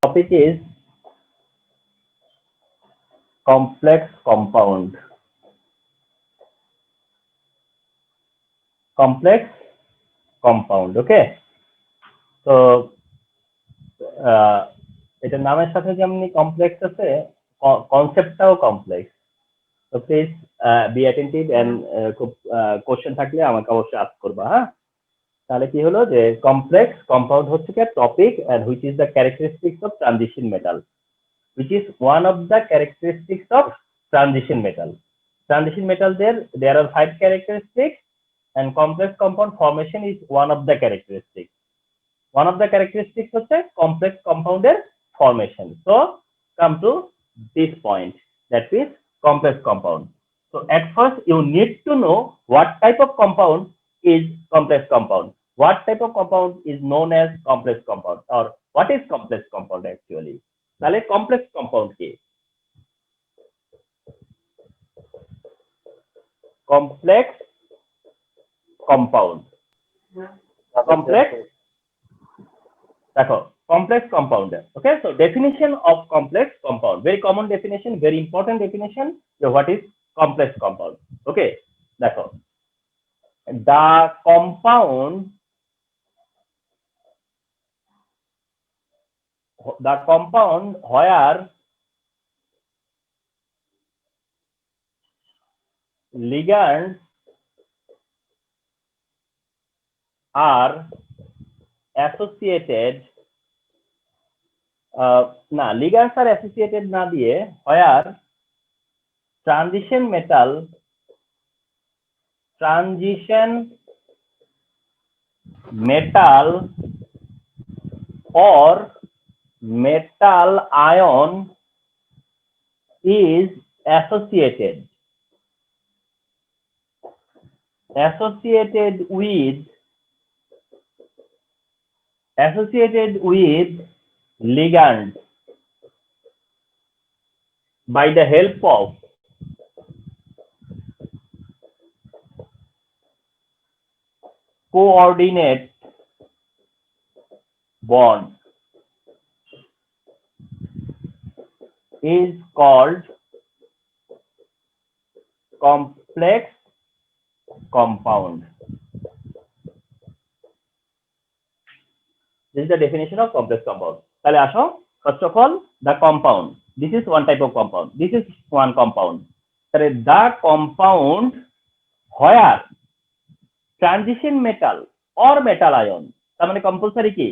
Topic is complex compound. Complex compound. Okay. তো এটার নামের সাথে যেমনি কমপ্লেক্স আছে, কনসেপ্টটাও কমপ্লেক্স। তো প্লিজ বি অ্যাটেন্টিভ এন্ড খুব কোশ্চেন থাকলে আমাকে অবশ্যই আস্ক করবা, হ্যাঁ? তাহলে কি হলো যে কমপ্লেক্স কম্পাউন্ড হচ্ছে কি topic and which is the characteristics of transition metal, which is one of the characteristics of transition metal. Transition metal there are 5 characteristics and complex compound formation is one of the characteristics. One of the characteristics হচ্ছে complex compound formation. So come to this point, that is complex compound. So at first you need to know what type of compound is complex compound. What type of compound is known as complex compound, or what is complex compound actually? তাহলে complex compound কি? Complex compound. Complex, দেখো complex compound. Okay, so definition of complex compound, very common definition, very important definition. So what is complex compound? Okay, দেখো the compound where ligands are associated, না ligands are associated না দিয়ে where transition metal or metal ion is associated with ligand by the help of coordinate bond is called complex compound. This is the definition of complex compound. তাহলে আসো, first of all the compound, this is one type of compound, this is one compound. তাহলে the compound where transition metal or metal ion, তার মানে compulsory কি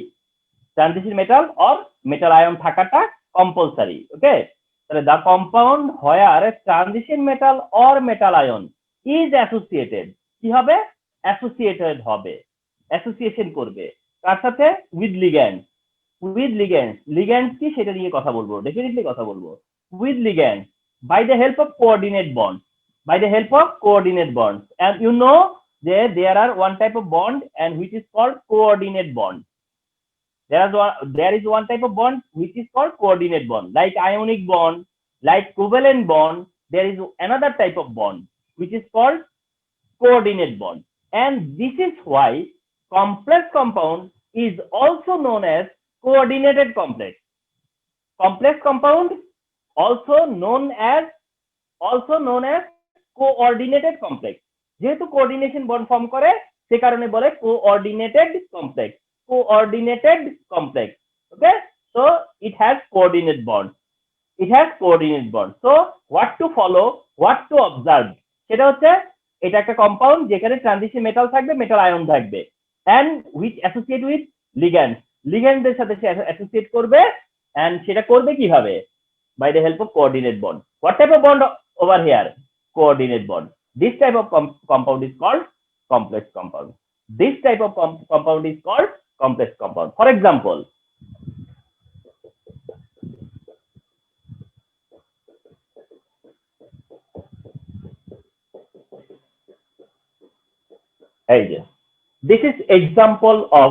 transition metal or metal ion থাকাটা compulsory. Okay, তাহলে the compound where transition metal or metal ion is associated, কি হবে associated হবে, association করবে কার সাথে উইথ লিগ্যান্ড কি সেটা নিয়ে কথা বলবো, ডেফিনেটলি কথা বলবো with ligand by the help of coordinate bond, and you know there are one type of bond and which is called coordinate bond. There is one type of bond which is called coordinate bond, like ionic bond, like covalent bond. There is another type of bond which is called coordinate bond, and this is why complex compound is also known as coordinated complex. Complex compound also known as coordinated complex. যেহেতু coordination bond form করে সে কারণে বলে coordinated complex. Okay, so it has coordinate bond. So what to follow, what to observe, সেটা হচ্ছে এটা একটা compound যেখানে transition metal থাকবে, মেটাল আয়ন থাকবে, and which associate with লিগ্যান্ডের সাথে সে অ্যাসোসিয়েট করবে, and সেটা করবে কিভাবে, by the help of coordinate bond. What type of bond over here? Coordinate bond. This type of compound is called complex compound. This type of compound is called complex compound. For example, this is example of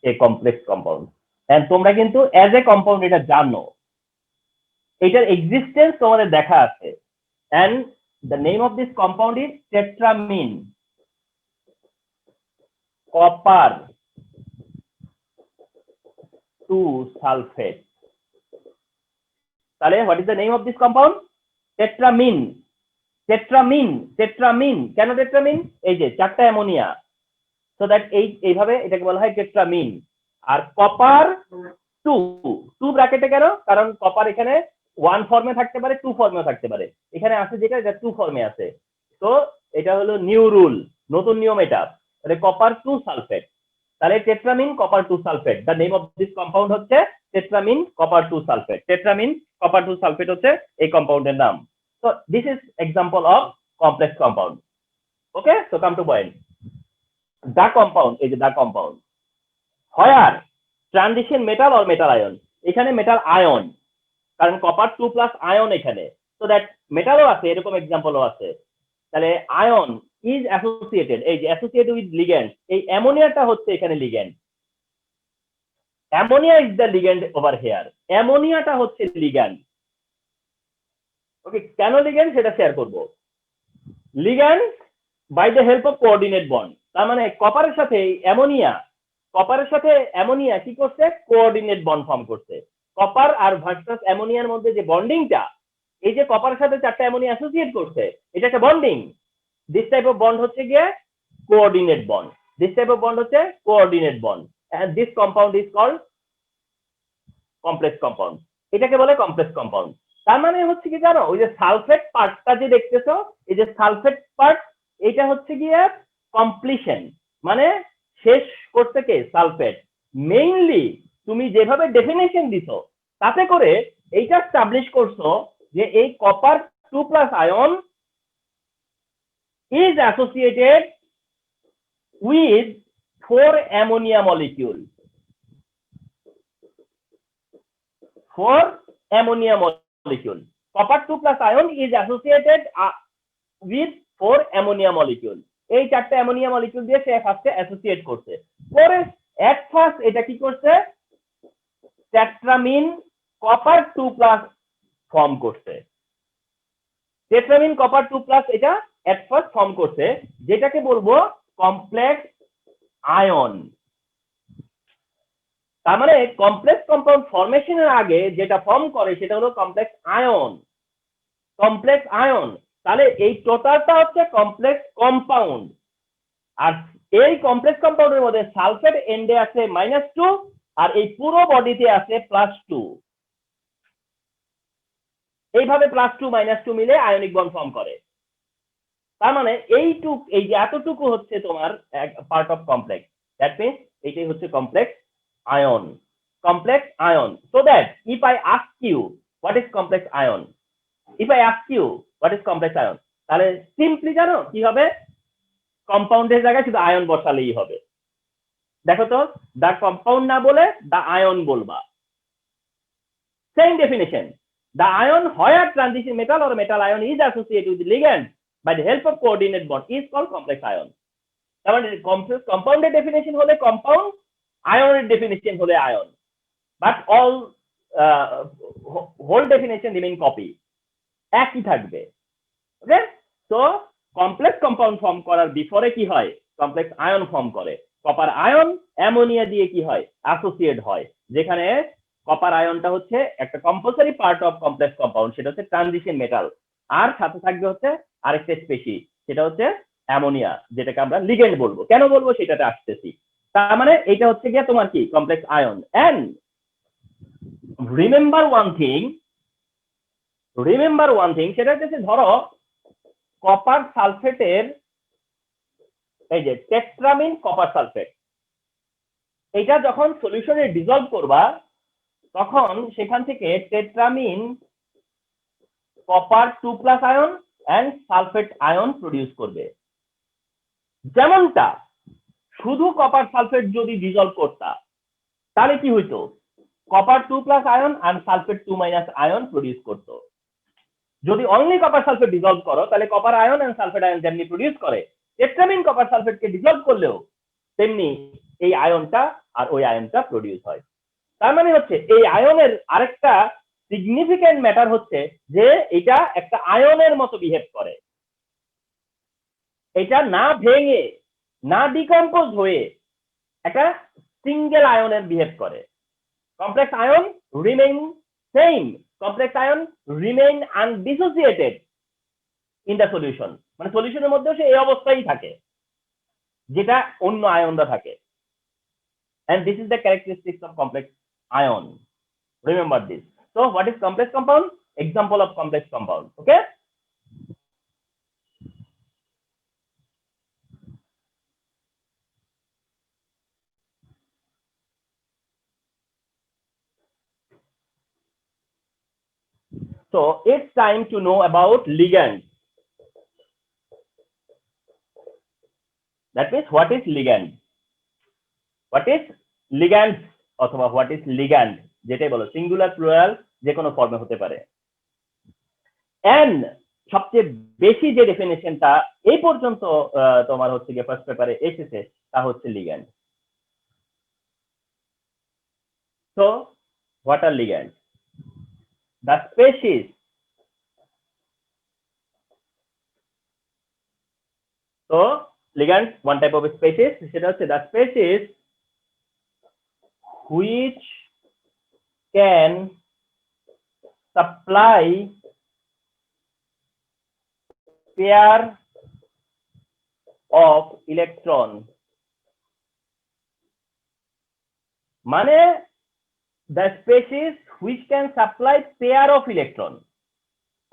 a complex compound, and তোমরা কিন্তু as a compound এটা জানো, এটার existence তোমাদের দেখা আছে, and the name of this compound is tetramine copper 2 sulfate. তাহলে what is the name of this compound? Tetraammine. Tetraammine, tetraammine. কেন টেট্রামিন? এই যে চারটা অ্যামোনিয়া, সো দ্যাট এইভাবে এটাকে বলা হয় টেট্রামিন। আর কপার 2 ব্র্যাকেটে কেন? কারণ কপার এখানে 1 ফর্মে থাকতে পারে, 2 ফর্মেও থাকতে পারে। এখানে আছে যেটা, এটা 2 ফর্মে আছে। তো এটা হলো নিউ রুল, নতুন নিয়ম এটা। তাহলে কপার 2 সালফেট, তাহলে tetraammine copper 2 sulphate. The name of this compound হচ্ছে tetraammine copper 2 sulphate. Tetraammine copper 2 sulphate হচ্ছে এই কম্পাউন্ডের নাম। So this is example of complex compound. Okay, so come to point. The compound is the compound where transition metal or metal ion, এখানে metal ion, কারণ copper 2 plus ion এখানে, so that মেটালও আছে, এরকম এক্সাম্পলও আছে। তাহলে আয়ন ইজ অ্যাসোসিয়েটেড, এই যে associated with ligand, এই অ্যামোনিয়াটা হচ্ছে এখানে ligand. Ammonia is the ligand over here, অ্যামোনিয়াটা হচ্ছে লিগ্যান্ড। ওকে, কেন লিগ্যান্ড সেটা শেয়ার করব। Ligand by the help of coordinate bond, তার মানে কপারের সাথে অ্যামোনিয়া কি করছে? কোঅর্ডিনেট বন্ড ফর্ম করছে। কপার আর ভার্সাস অ্যামোনিয়ার মধ্যে যে বন্ডিংটা, এই যে কপারের সাথে চারটা অ্যামোনিয়া অ্যাসোসিয়েট করছে, এটা একটা bonding. This type of bond হচ্ছে গিয়ে coordinate bond. This type of bond হচ্ছে coordinate bond, and this compound is called complex compound. এটাকে বলে কমপ্লেক্স কম্পাউন্ড। তার মানে হচ্ছে কি জানো, ওই যে সালফেট পার্টটা যে দেখতেছো, এই যে সালফেট পার্ট, এটা হচ্ছে গিয়ে কমপ্লিশন, মানে শেষ করতে কে? সালফেট। মেইনলি তুমি যেভাবে ডেফিনেশন দিছো, তাতে করে এইটা এস্টাবলিশ করছো যে এই copper 2 plus ion is associated with 4 ammonia molecule. 4 ammonia molecule. Copper 2 plus ion is associated with 4 ammonia molecule. এই চারটা অ্যামোনিয়া মলিকিউল দিয়ে সে ফার্স্টে অ্যাসোসিয়েট করছে। পরে এট ফার্স্ট এটা কি করছে? টেট্রামিন কপার 2 প্লাস ফর্ম করছে। টেট্রামিন কপার 2 প্লাস এটা এট ফার্স্ট ফর্ম করছে, যেটাকে বলবো কমপ্লেক্স আয়ন। তার মানে কমপ্লেক্স কম্পাউন্ড ফরমেশনের আগে যেটা ফর্ম করে সেটা হলো কমপ্লেক্স আয়ন। কমপ্লেক্স আয়ন, তাহলে এই টোটালটা হচ্ছে কমপ্লেক্স কম্পাউন্ড। আর এই কমপ্লেক্স কম্পাউন্ডের মধ্যে সালফেট এন্ডে আছে -2, আর এই পুরো বডিতে আছে +2। এইভাবে +2 -2 মিলে আয়নিক বন্ড ফর্ম করে। তার মানে এই যে এতটুকু হচ্ছে তোমার part of complex. That means এইটাই হচ্ছে complex ion. Complex ion. So that if I ask you what is complex ion, if I ask you what is complex ion, তাহলে সিম্পলি জানো কি হবে? কম্পাউন্ডের জায়গায় শুধু আয়ন বসালেই হবে। দেখো তো, দা কম্পাউন্ড না বলে দা আয়ন বলবা। Same definition, the ion where transition metal or metal ion is associated with ligand by the help of coordinate bond is called complex ion. তার মানে কমপ্লেক্স কম্পাউন্ডের ডেফিনেশন হলে কম্পাউন্ড, আয়নের ডেফিনেশন হলে ion, but all whole definition remain copy, একই থাকবে। ওকে, তো complex compound form করার বিফোরে কি হয়? কমপ্লেক্স আয়ন ফর্ম করে। কপার আয়ন অ্যামোনিয়া দিয়ে কি হয়? অ্যাসোসিয়েট হয়, যেখানে কপার আয়নটা হচ্ছে একটা compulsory part of complex compound, সেটা হচ্ছে ট্রানজিশন মেটাল। আর সাথে থাকবে হচ্ছে আরেকটা স্পেসি, সেটা হচ্ছে অ্যামোনিয়া, যেটাকে আমরা লিগেন্ড বলবো। কেন বলবো সেটাতে আসতেছি। তার মানে এটা হচ্ছে গিয়ে তোমার কি? Complex ion. And remember one thing, সেটা হচ্ছে ধরো কপার সালফেটের, এই যে টেট্রামিন কপার সালফেট, এটা যখন সলিউশনে ডিসলভ করবা, তখন সেখান থেকে tetrammine copper 2 plus ion and sulphate ion produce করবে। যেমনটা শুধু কপার সালফেট যদি ডিসলভ করতা, তাহলে কি হইতো? কপার 2 প্লাস আয়ন আর সালফেট 2 মাইনাস আয়ন প্রডিউস করতো। যদি অনলি কপার সালফেট ডিসলভ করো, তাহলে copper ion and sulphate ion যেমনি প্রডিউস করে, টেট্রামিন কপার সালফেটকে ডিসলভ করলেও তেমনি এই আয়নটা আর ওই আয়নটা প্রডিউস হয়। তার মানে হচ্ছে এই আয়নের আরেকটা সিগনিফিক্যান্ট ম্যাটার হচ্ছে যে এটা একটা আয়নের মতো বিহেভ করে। এটা না ভেঙে, না ডিকম্পোজ হয়ে একটা সিঙ্গেল আয়নের বিহেভ করে। Complex ion remain same, complex ion remain undissociated in the solution, মানে সলিউশনের মধ্যেও সে এই অবস্থায় থাকে যেটা অন্য আয়নরা থাকে। and this is the characteristics of complex ion, remember this. So what is complex compound? Example of complex compound. Okay, so it's time to know about ligand. That means what is ligand, what is ligand অথবা what is ligand, যেটাই বলো singular plural যে কোনো ফর্মে হতে পারে। and সবচেয়ে বেশি যে ডেফিনেশনটা এই পর্যন্ত তোমার হচ্ছে গিয়ে ফার্স্ট পেপারে এসেছে তা হচ্ছে ligand. So what are ligands? The species so ligand one type of species, সেটা হচ্ছে the species which can supply pair of electron, মানে the species which can supply pair of electron,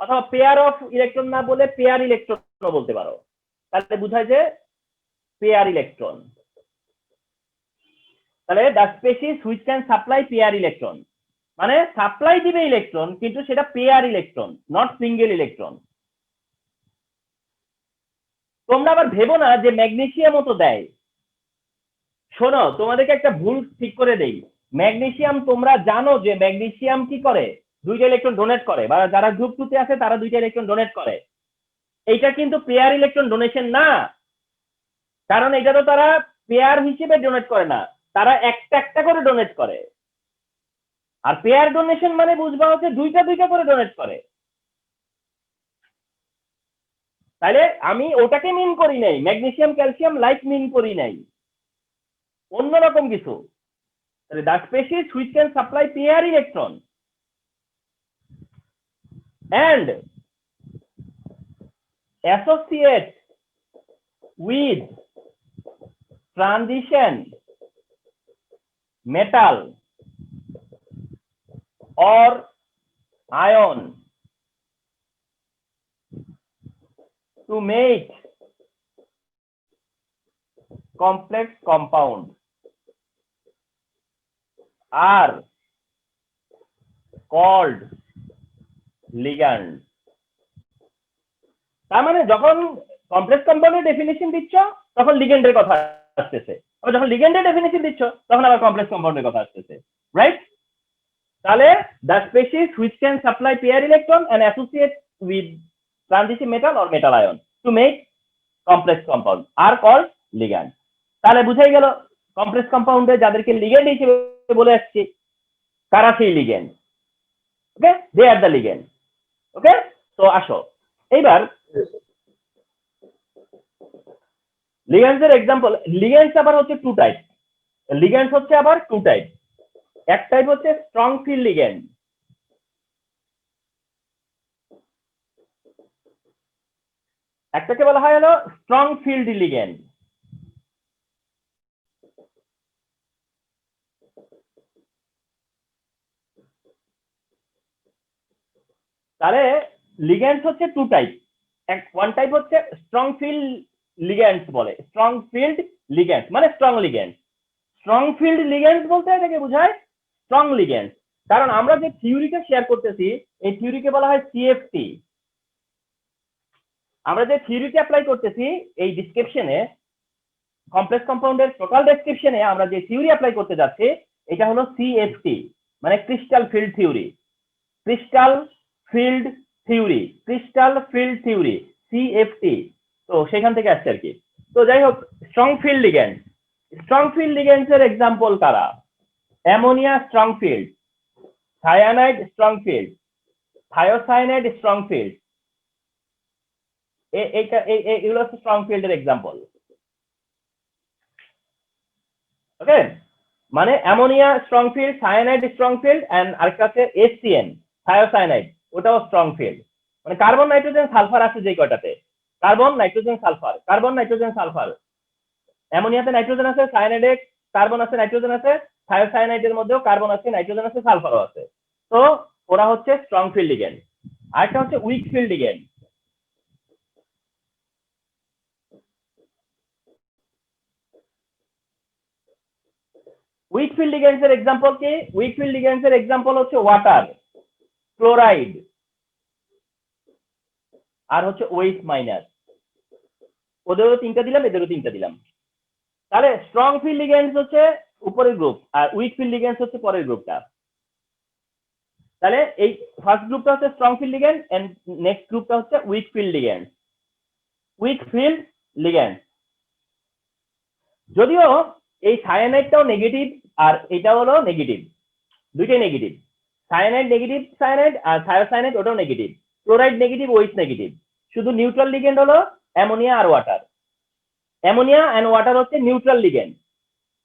অথবা pair of electron না বলে pair electron বলতে পারো, তাহলে বোঝায় যে pair electron। তাহলে the species which can supply pair electron মানে সাপ্লাই দিবে ইলেকট্রন কিন্তু সেটা pair electron, not single electron. তোমরা আবার ভেবো না যে ম্যাগনেসিয়ামও তো দেয়। শোনো, তোমাদেরকে একটা ভুল ঠিক করে দেই। ম্যাগনেসিয়াম তোমরা জানো যে ম্যাগনেসিয়াম কি করে, দুইটা ইলেকট্রন ডোনেট করে, বা যারা গ্রুপ 2 তে আছে তারা দুইটা ইলেকট্রন ডোনেট করে। এইটা কিন্তু পেয়ার ইলেকট্রন ডোনেশন না, কারণ এটা তো তারা পেয়ার হিসেবে ডোনেট করে না, তারা একটা একটা করে ডোনেট করে। আর পেয়ার ডোনেশন মানে বুঝবা হচ্ছে দুইটা দুইটা করে ডোনেট করে। তাহলে আমি ওটাকে মিন করি নাই, ম্যাগনেসিয়াম ক্যালসিয়াম লাইক মিন করি নাই, অন্যরকম কিছু। তাহলে the species which can supply pair electron and associate with transition metal or ion to make complex compound are called ligand। তার মানে যখন কমপ্লেক্স কম্পাউন্ডের ডেফিনিশন দিচ্ছ তখন লিগ্যান্ডের কথা আসতেছে, আবার যখন লিগ্যান্ডের ডেফিনিশন দিচ্ছ তখন আবার কমপ্লেক্স কম্পাউন্ডের কথা আসতেছে, রাইট? তাহলে the species which can supply pair electron and associate with transition metal or metal ion to make complex compound are called ligand। তাহলে বুঝাই গেল কমপ্লেক্স কম্পাউন্ডে যাদেরকে লিগ্যান্ড হিসেবে বলে আসছি কারা সেই ligand. Okay, they are the ligand. Okay, তো আসো এইবার লিগ্যান্ডস এর এক্সাম্পল। লিগ্যান্ডস আবার হচ্ছে টু টাইপ, লিগ্যান্ডস হচ্ছে আবার টু টাইপ। এক টাইপ হচ্ছে স্ট্রং ফিল্ড লিগ্যান্ড, একটাকে বলা হয় হলো স্ট্রং ফিল্ড লিগ্যান্ড। তাহলে লিগ্যান্ডস হচ্ছে টু টাইপ, ওয়ান টাইপ হচ্ছে স্ট্রং ফিল্ড লিগ্যান্ডস বলে, স্ট্রং ফিল্ড লিগ্যান্ডস মানে স্ট্রং লিগ্যান্ড। স্ট্রং ফিল্ড লিগ্যান্ডস বলতে এটাকে বোঝায় স্ট্রং লিগ্যান্ডস, কারণ আমরা যে থিওরিটা শেয়ার করতেছি এই থিওরিকে বলা হয় সিএফটি। আমরা যে থিওরিটা অ্যাপ্লাই করতেছি এই ডিসক্রিপশনে, কমপ্লেক্স কম্পাউন্ডের টোটাল ডেসক্রিপশনে আমরা যে থিওরি অ্যাপ্লাই করতে যাচ্ছি এটা হলো সিএফটি, মানে crystal field theory. Crystal field theory, crystal field theory, CFT. তো সেখান থেকে আসছে আর কি। তো যাই হোক, strong field ligand, strong field ligands এর এক্সাম্পল কারা? Ammonia strong field, cyanide strong field, thiocyanide strong field, এগুলো হচ্ছে স্ট্রং ফিল্ডের এক্সাম্পল। ওকে, মানে ammonia strong field, cyanide strong field, and আরেকটা আছে এসসিএন থায়োসায়ানাইড, ওটাও স্ট্রং ফিল্ড। মানে কার্বন নাইট্রোজেন সালফার আছে যে কয়টাতে, carbon nitrogen sulphur, carbon nitrogen sulphur, অ্যামোনিয়াতে নাইট্রোজেন আছে, সায়ানাইডে কার্বন আছে, নাইট্রোজেন আছে, থায়োসায়ানাইডের মধ্যেও কার্বন আছে, নাইট্রোজেন আছে, সালফারও আছে। তো ওরা হচ্ছে স্ট্রং ফিল্ড লিগ্যান্ড। আরেকটা হচ্ছে weak field ligand. Weak field ligands এর এক্সাম্পল কি? উইক ফিল্ড লিগ্যান্ডস এর এক্সাম্পল হচ্ছে ওয়াটার, ক্লোরাইড, আর হচ্ছে ওএইচ মাইনাস। ওদেরও তিনটা দিলাম, এদেরও তিনটা দিলাম। তাহলে স্ট্রং ফিল্ড লিগ্যান্ডস হচ্ছে উপরের গ্রুপ, আর উইক ফিল্ড লিগ্যান্ডস হচ্ছে পরের গ্রুপটা। তাহলে এই ফার্স্ট গ্রুপটা হচ্ছে strong field ligand and next গ্রুপটা হচ্ছে weak field ligand. Weak field ligand, যদিও এই সায়ানাইডটাও নেগেটিভ আর এটা হলো নেগেটিভ, দুইটাই নেগেটিভ। সায়ানাইড নেগেটিভ সায়ানাইড, আর থায়োসায়ানাইড ওটাও negative. Chloride negative, OH negative. শুধু নিউট্রাল লিগ্যান্ড হলো অ্যামোনিয়া আর ওয়াটার। অ্যামোনিয়া এন্ড ওয়াটার হচ্ছে নিউট্রাল লিগ্যান্ড,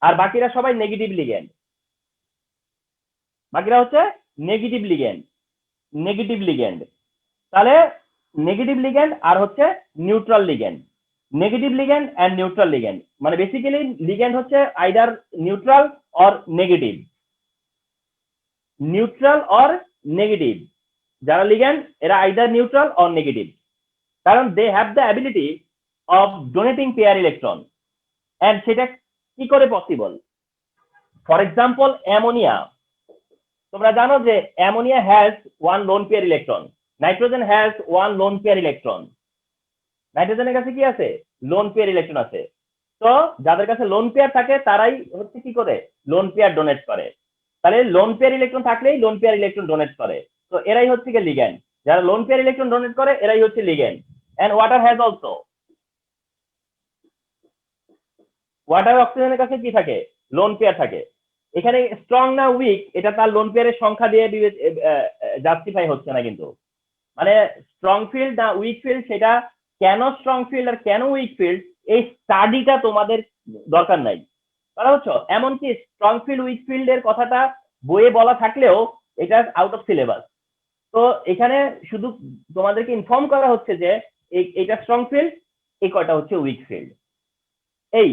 আর বাকিরা সবাই নেগেটিভ লিগ্যান্ড। বাকিরা হচ্ছে নেগেটিভ লিগ্যান্ড, নেগেটিভ লিগ্যান্ড। তাহলে নেগেটিভ লিগ্যান্ড আর হচ্ছে neutral ligand. Negative ligand and neutral ligand, মানে বেসিক্যালি লিগ্যান্ড হচ্ছে either neutral or negative, neutral or negative. যারা লিগ্যান্ড এরা আইদার নিউট্রাল অর নেগেটিভ, কারণ they have the ability of donating pair electron. And সেটা কি করে পসিবল? ফর এক্সাম্পল অ্যামোনিয়া, তোমরা জানো যে ammonia has one lone pair electron, nitrogen has one lone pair electron. নাইট্রোজেনের কাছে কি আছে? লোন পেয়ার ইলেকট্রন আছে। তো যাদের কাছে লোন পেয়ার থাকে তারাই হচ্ছে কি করে? লোন পেয়ার ডোনেট করে। তাহলে লোন পেয়ার ইলেকট্রন থাকলেই লোন পেয়ার ইলেকট্রন ডোনেট করে। তো এরাই হচ্ছে কি লিগ্যান্ড। যারা লোন পেয়ার ইলেকট্রন ডোনেট করে এরাই হচ্ছে ligand. And water has also, water অক্সিজেনের কাছে কি থাকে? লোন পেয়ার থাকে। এখানে স্ট্রং না উইক এটা তার লোন পেয়ারের সংখ্যা দিয়ে জাস্টিফাই হচ্ছে না কিন্তু। মানে স্ট্রং ফিল্ড না উইক ফিল্ড, সেটা কেন স্ট্রং ফিল্ড আর কেন উইক ফিল্ড এই স্টাডিটা তোমাদের দরকার নাই। কথা হচ্ছে এমনকি স্ট্রং ফিল্ড উইক ফিল্ডের কথাটা বইয়ে বলা থাকলেও এটা আউট অফ সিলেবাস। তো এখানে শুধু তোমাদেরকে ইনফর্ম করা হচ্ছে যে এটা স্ট্রং ফিল্ড, এই কয়টা হচ্ছে উইক ফিল্ড। এই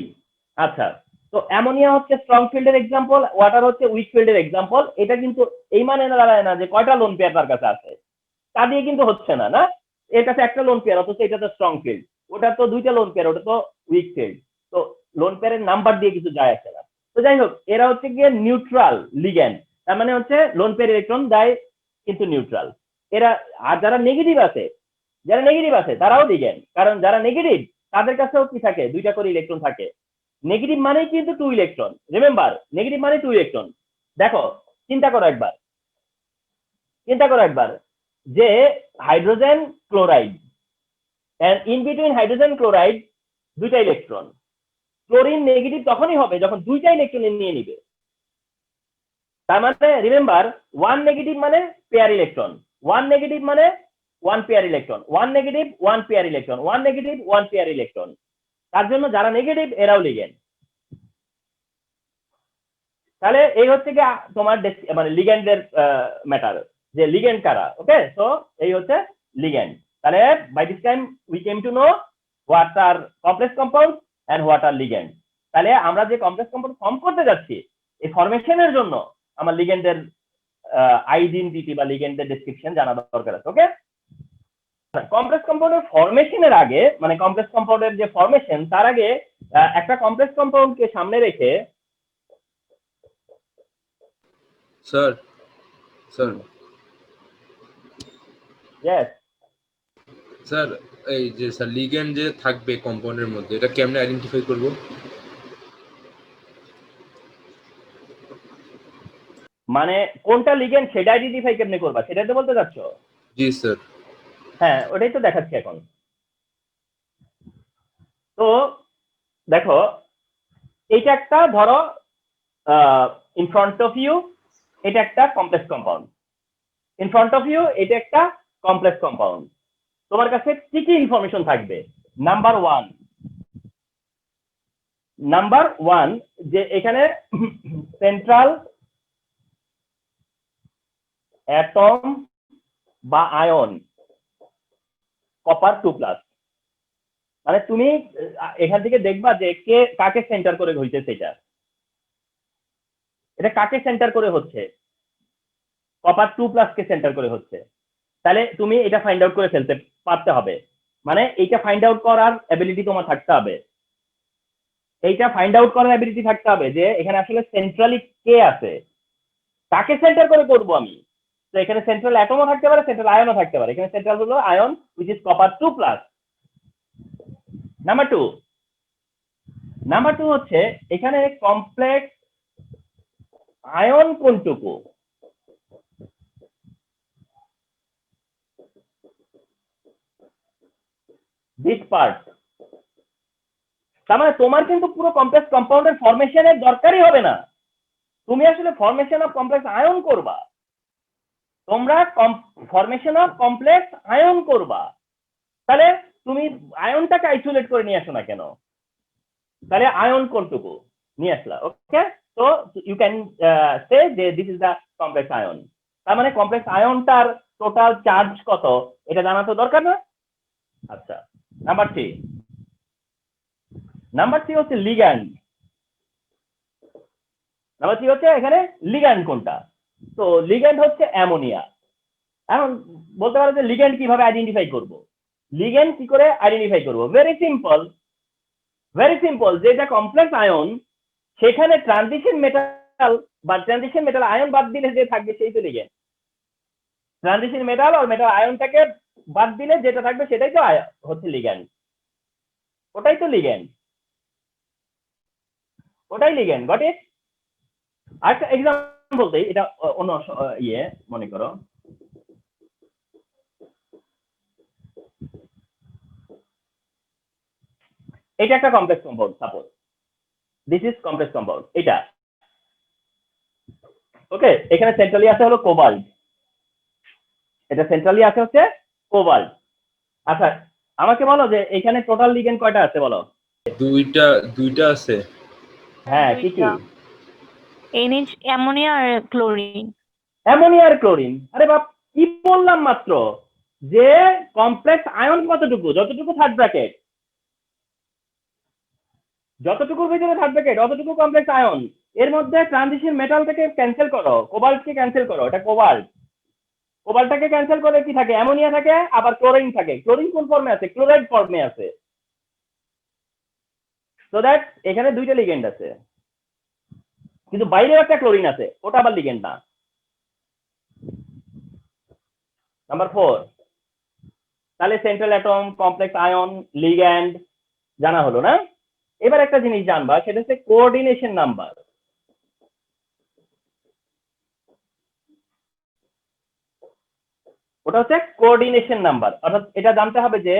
আচ্ছা, তো অ্যামোনিয়া হচ্ছে স্ট্রং ফিল্ডের এক্সাম্পল, ওয়াটার হচ্ছে উইক ফিল্ডের এক্সাম্পল। এটা কিন্তু এই মানে না দাঁড়ায় না যে কয়টা লোন পেয়ার তার কাছে আছে, তা দিয়ে কিন্তু হচ্ছে না। না, এর কাছে একটা লোন পেয়ার, অথচ এটা তো স্ট্রং ফিল্ড। ওটা তো দুইটা লোন পেয়ার, ওটা তো উইক ফিল্ড। তো লোন পেয়ারের নাম্বার দিয়ে কিছু যায় আসে না। তো যাই হোক, এরা হচ্ছে গিয়ে নিউট্রাল লিগ্যান্ড। তার মানে হচ্ছে লোন পেয়ার ইলেকট্রন দেয় কিন্তু নিউট্রাল। এরা আর যারা নেগেটিভ আছে, যারা নেগেটিভ আছে তারাও লিগ্যান্ড, কারণ যারা নেগেটিভ তাদের কাছেও কি থাকে? দুইটা করে ইলেকট্রন থাকে। নেগেটিভ মানেই কিন্তু টু ইলেকট্রন, রিমেম্বার নেগেটিভ মানে টু ইলেকট্রন। দেখো, চিন্তা করো একবার, চিন্তা করো একবার যে hydrogen chloride, and in between hydrogen chloride দুইটা ইলেকট্রন। ক্লোরিন নেগেটিভ তখনই হবে যখন দুইটা ইলেকট্রন নিয়ে নিবে। তার মানে রিমেম্বার, ওয়ান নেগেটিভ মানে পেয়ার ইলেকট্রন, ওয়ান নেগেটিভ মানে one pair electron, one negative one pair electron, one negative one pair electron. তার জন্য যারা নেগেটিভ এরাও লিগ্যান্ড। তাহলে এই হচ্ছে কি তোমার মানে লিগ্যান্ডের ম্যাটার, যে লিগ্যান্ড কারা। ওকে, সো এই হচ্ছে লিগ্যান্ড। তাহলে by this time we came to know what are complex compound and what are ligand. তাহলে আমরা যে কমপ্লেক্স কম্পাউন্ড ফর্ম করতে যাচ্ছি, এই ফরমেশনের জন্য আমার লিগ্যান্ডের আইডেন্টিটি বা লিগ্যান্ডের ডেসক্রিপশন জানা দরকার আছে। ওকে, কমপ্লেক্স কম্পাউন্ডের ফরমেশনের আগে, মানে কমপ্লেক্স কম্পাউন্ডের যে ফরমেশন তার আগে একটা কমপ্লেক্স কম্পাউন্ডকে সামনে রেখে স্যার স্যার ইয়েস স্যার এই যে স্যার লিগ্যান্ড যে থাকবে কম্পাউন্ডের মধ্যে, এটা কেমনে আইডেন্টিফাই করব? মানে কোনটা লিগ্যান্ড সেটা আইডেন্টিফাই কেমনে করবা, সেটাই তো বলতে চাচ্ছ? জি স্যার। হ্যাঁ, ওটাই তো দেখাচ্ছি এখন। তো দেখো, এইটা একটা ধরো ইন ফ্রন্ট অফ ইউ এটা একটা complex compound, in front of you এটা একটা কমপ্লেক্স কম্পাউন্ড। তোমার কাছে কি কি ইনফরমেশন থাকবে? নাম্বার ওয়ান যে এখানে সেন্ট্রাল অ্যাটম বা আয়ন কপার 2+। মানে তুমি এখান থেকে দেখবা যে কে কাকে সেন্টার করে হইতেছে, এটা কাকে সেন্টার করে হচ্ছে, কপার 2+ কে সেন্টার করে হচ্ছে। তাহলে তুমি এটা ফাইন্ড আউট করে ফেলতে পারতে হবে, মানে এইটা ফাইন্ড আউট করার এবিলিটি তোমার থাকতে হবে, এইটা ফাইন্ড আউট করার এবিলিটি থাকতে হবে যে এখানে আসলে সেন্ট্রালি কে আছে, তাকে সেন্টার করে করবো আমি। তো এখানে সেন্ট্রাল অ্যাটমও থাকতে পারে, সেন্ট্রাল আয়নও থাকতে পারে। এখানে সেন্ট্রাল হলো ion which is copper 2+। Number two হচ্ছে এখানে কমপ্লেক্স আয়ন কোনটুকু, দিস পার্ট। তার মানে তোমার কিন্তু পুরো কমপ্লেক্স কম্পাউন্ডের ফরমেশনের দরকারই হবে না, তুমি আসলে ফরমেশন অফ কমপ্লেক্স আয়ন করবা, তোমরা ফরমেশন অফ কমপ্লেক্স আয়ন করবা। তাহলে তুমি আয়নটাকে আইসোলেট করে নিয়ে আসো না কেন, তাহলে আয়ন কোনটুকু নিয়ে আসলা। ওকে, তো ইউ ক্যান সে যে this is the complex ion. তার মানে কমপ্লেক্স আয়নটার টোটাল চার্জ কত এটা জানা তো দরকার না। আচ্ছা, নাম্বার থ্রি হচ্ছে লিগ্যান্ড। নাম্বার থ্রি হচ্ছে এখানে লিগ্যান্ড কোনটা। তো লিগ্যান্ড হচ্ছে অ্যামোনিয়া। এখন বলতে পারো যে লিগ্যান্ড কিভাবে আইডেন্টিফাই করব, লিগ্যান্ড কি করে আইডেন্টিফাই করব? ভেরি সিম্পল, যেটা কমপ্লেক্স আয়ন সেখানে ট্রানজিশন মেটাল বা ট্রানজিশন মেটাল আয়ন বাদ দিলে যে থাকবে সেই তো লিগ্যান্ড। ট্রানজিশন মেটাল আর মেটাল আয়নটাকে বাদ দিলে যেটা থাকবে সেটাই তো হচ্ছে লিগ্যান্ড, ওটাই তো লিগ্যান্ড, ওটাই লিগ্যান্ড। Got it? আরেকটা এক্সাম্পল দেই, এটা অন্য ইয়ে মনে করো, এটা একটা complex compound, suppose this is complex compound এটা। ওকে, এখানে সেন্ট্রালি আছে হলো কোবাল্ট, এটা সেন্ট্রালি আছে হচ্ছে কোবাল্ট। আচ্ছা, আমাকে বলো যে এখানে টোটাল লিগ্যান্ড কয়টা আছে বলো। দুইটা দুইটা আছে। হ্যাঁ, কি কি? NH, অ্যামোনিয়া আর ক্লোরিন। অ্যামোনিয়া আর ক্লোরিন। আরে বাপ, কি বললাম মাত্র, যে কমপ্লেক্স আয়ন কতটুকু, যতটুকু থার্ড ব্র্যাকেট, যতটুকুর ভিতরে থার্ড ব্র্যাকেট অতটুকু কমপ্লেক্স আয়ন। এর মধ্যে ট্রানজিশন মেটালটাকে ক্যান্সেল করো, কোবাল্টকে ক্যান্সেল করো, এটা কোবাল্ট। কোবাল্টটাকে ক্যান্সেল করে কি থাকে? অ্যামোনিয়া থাকে, আবার ক্লোরিন থাকে। ক্লোরিন কোন ফর্মে আছে? ক্লোরাইড ফর্মে আছে। সো দ্যাট এখানে দুইটা লিগ্যান্ড আছে, কিন্তু বাইরেও একটা ক্লোরিন আছে, ওটা আবার লিগ্যান্ড না। নাম্বার 4, তাহলে central atom, complex ion, ligand জানা হলো না। এবার একটা জিনিস জানবা, সেটা হচ্ছে কোঅর্ডিনেশন নাম্বার। ওটা হচ্ছে কোঅর্ডিনেশন নাম্বার, অর্থাৎ এটা জানতে হবে যে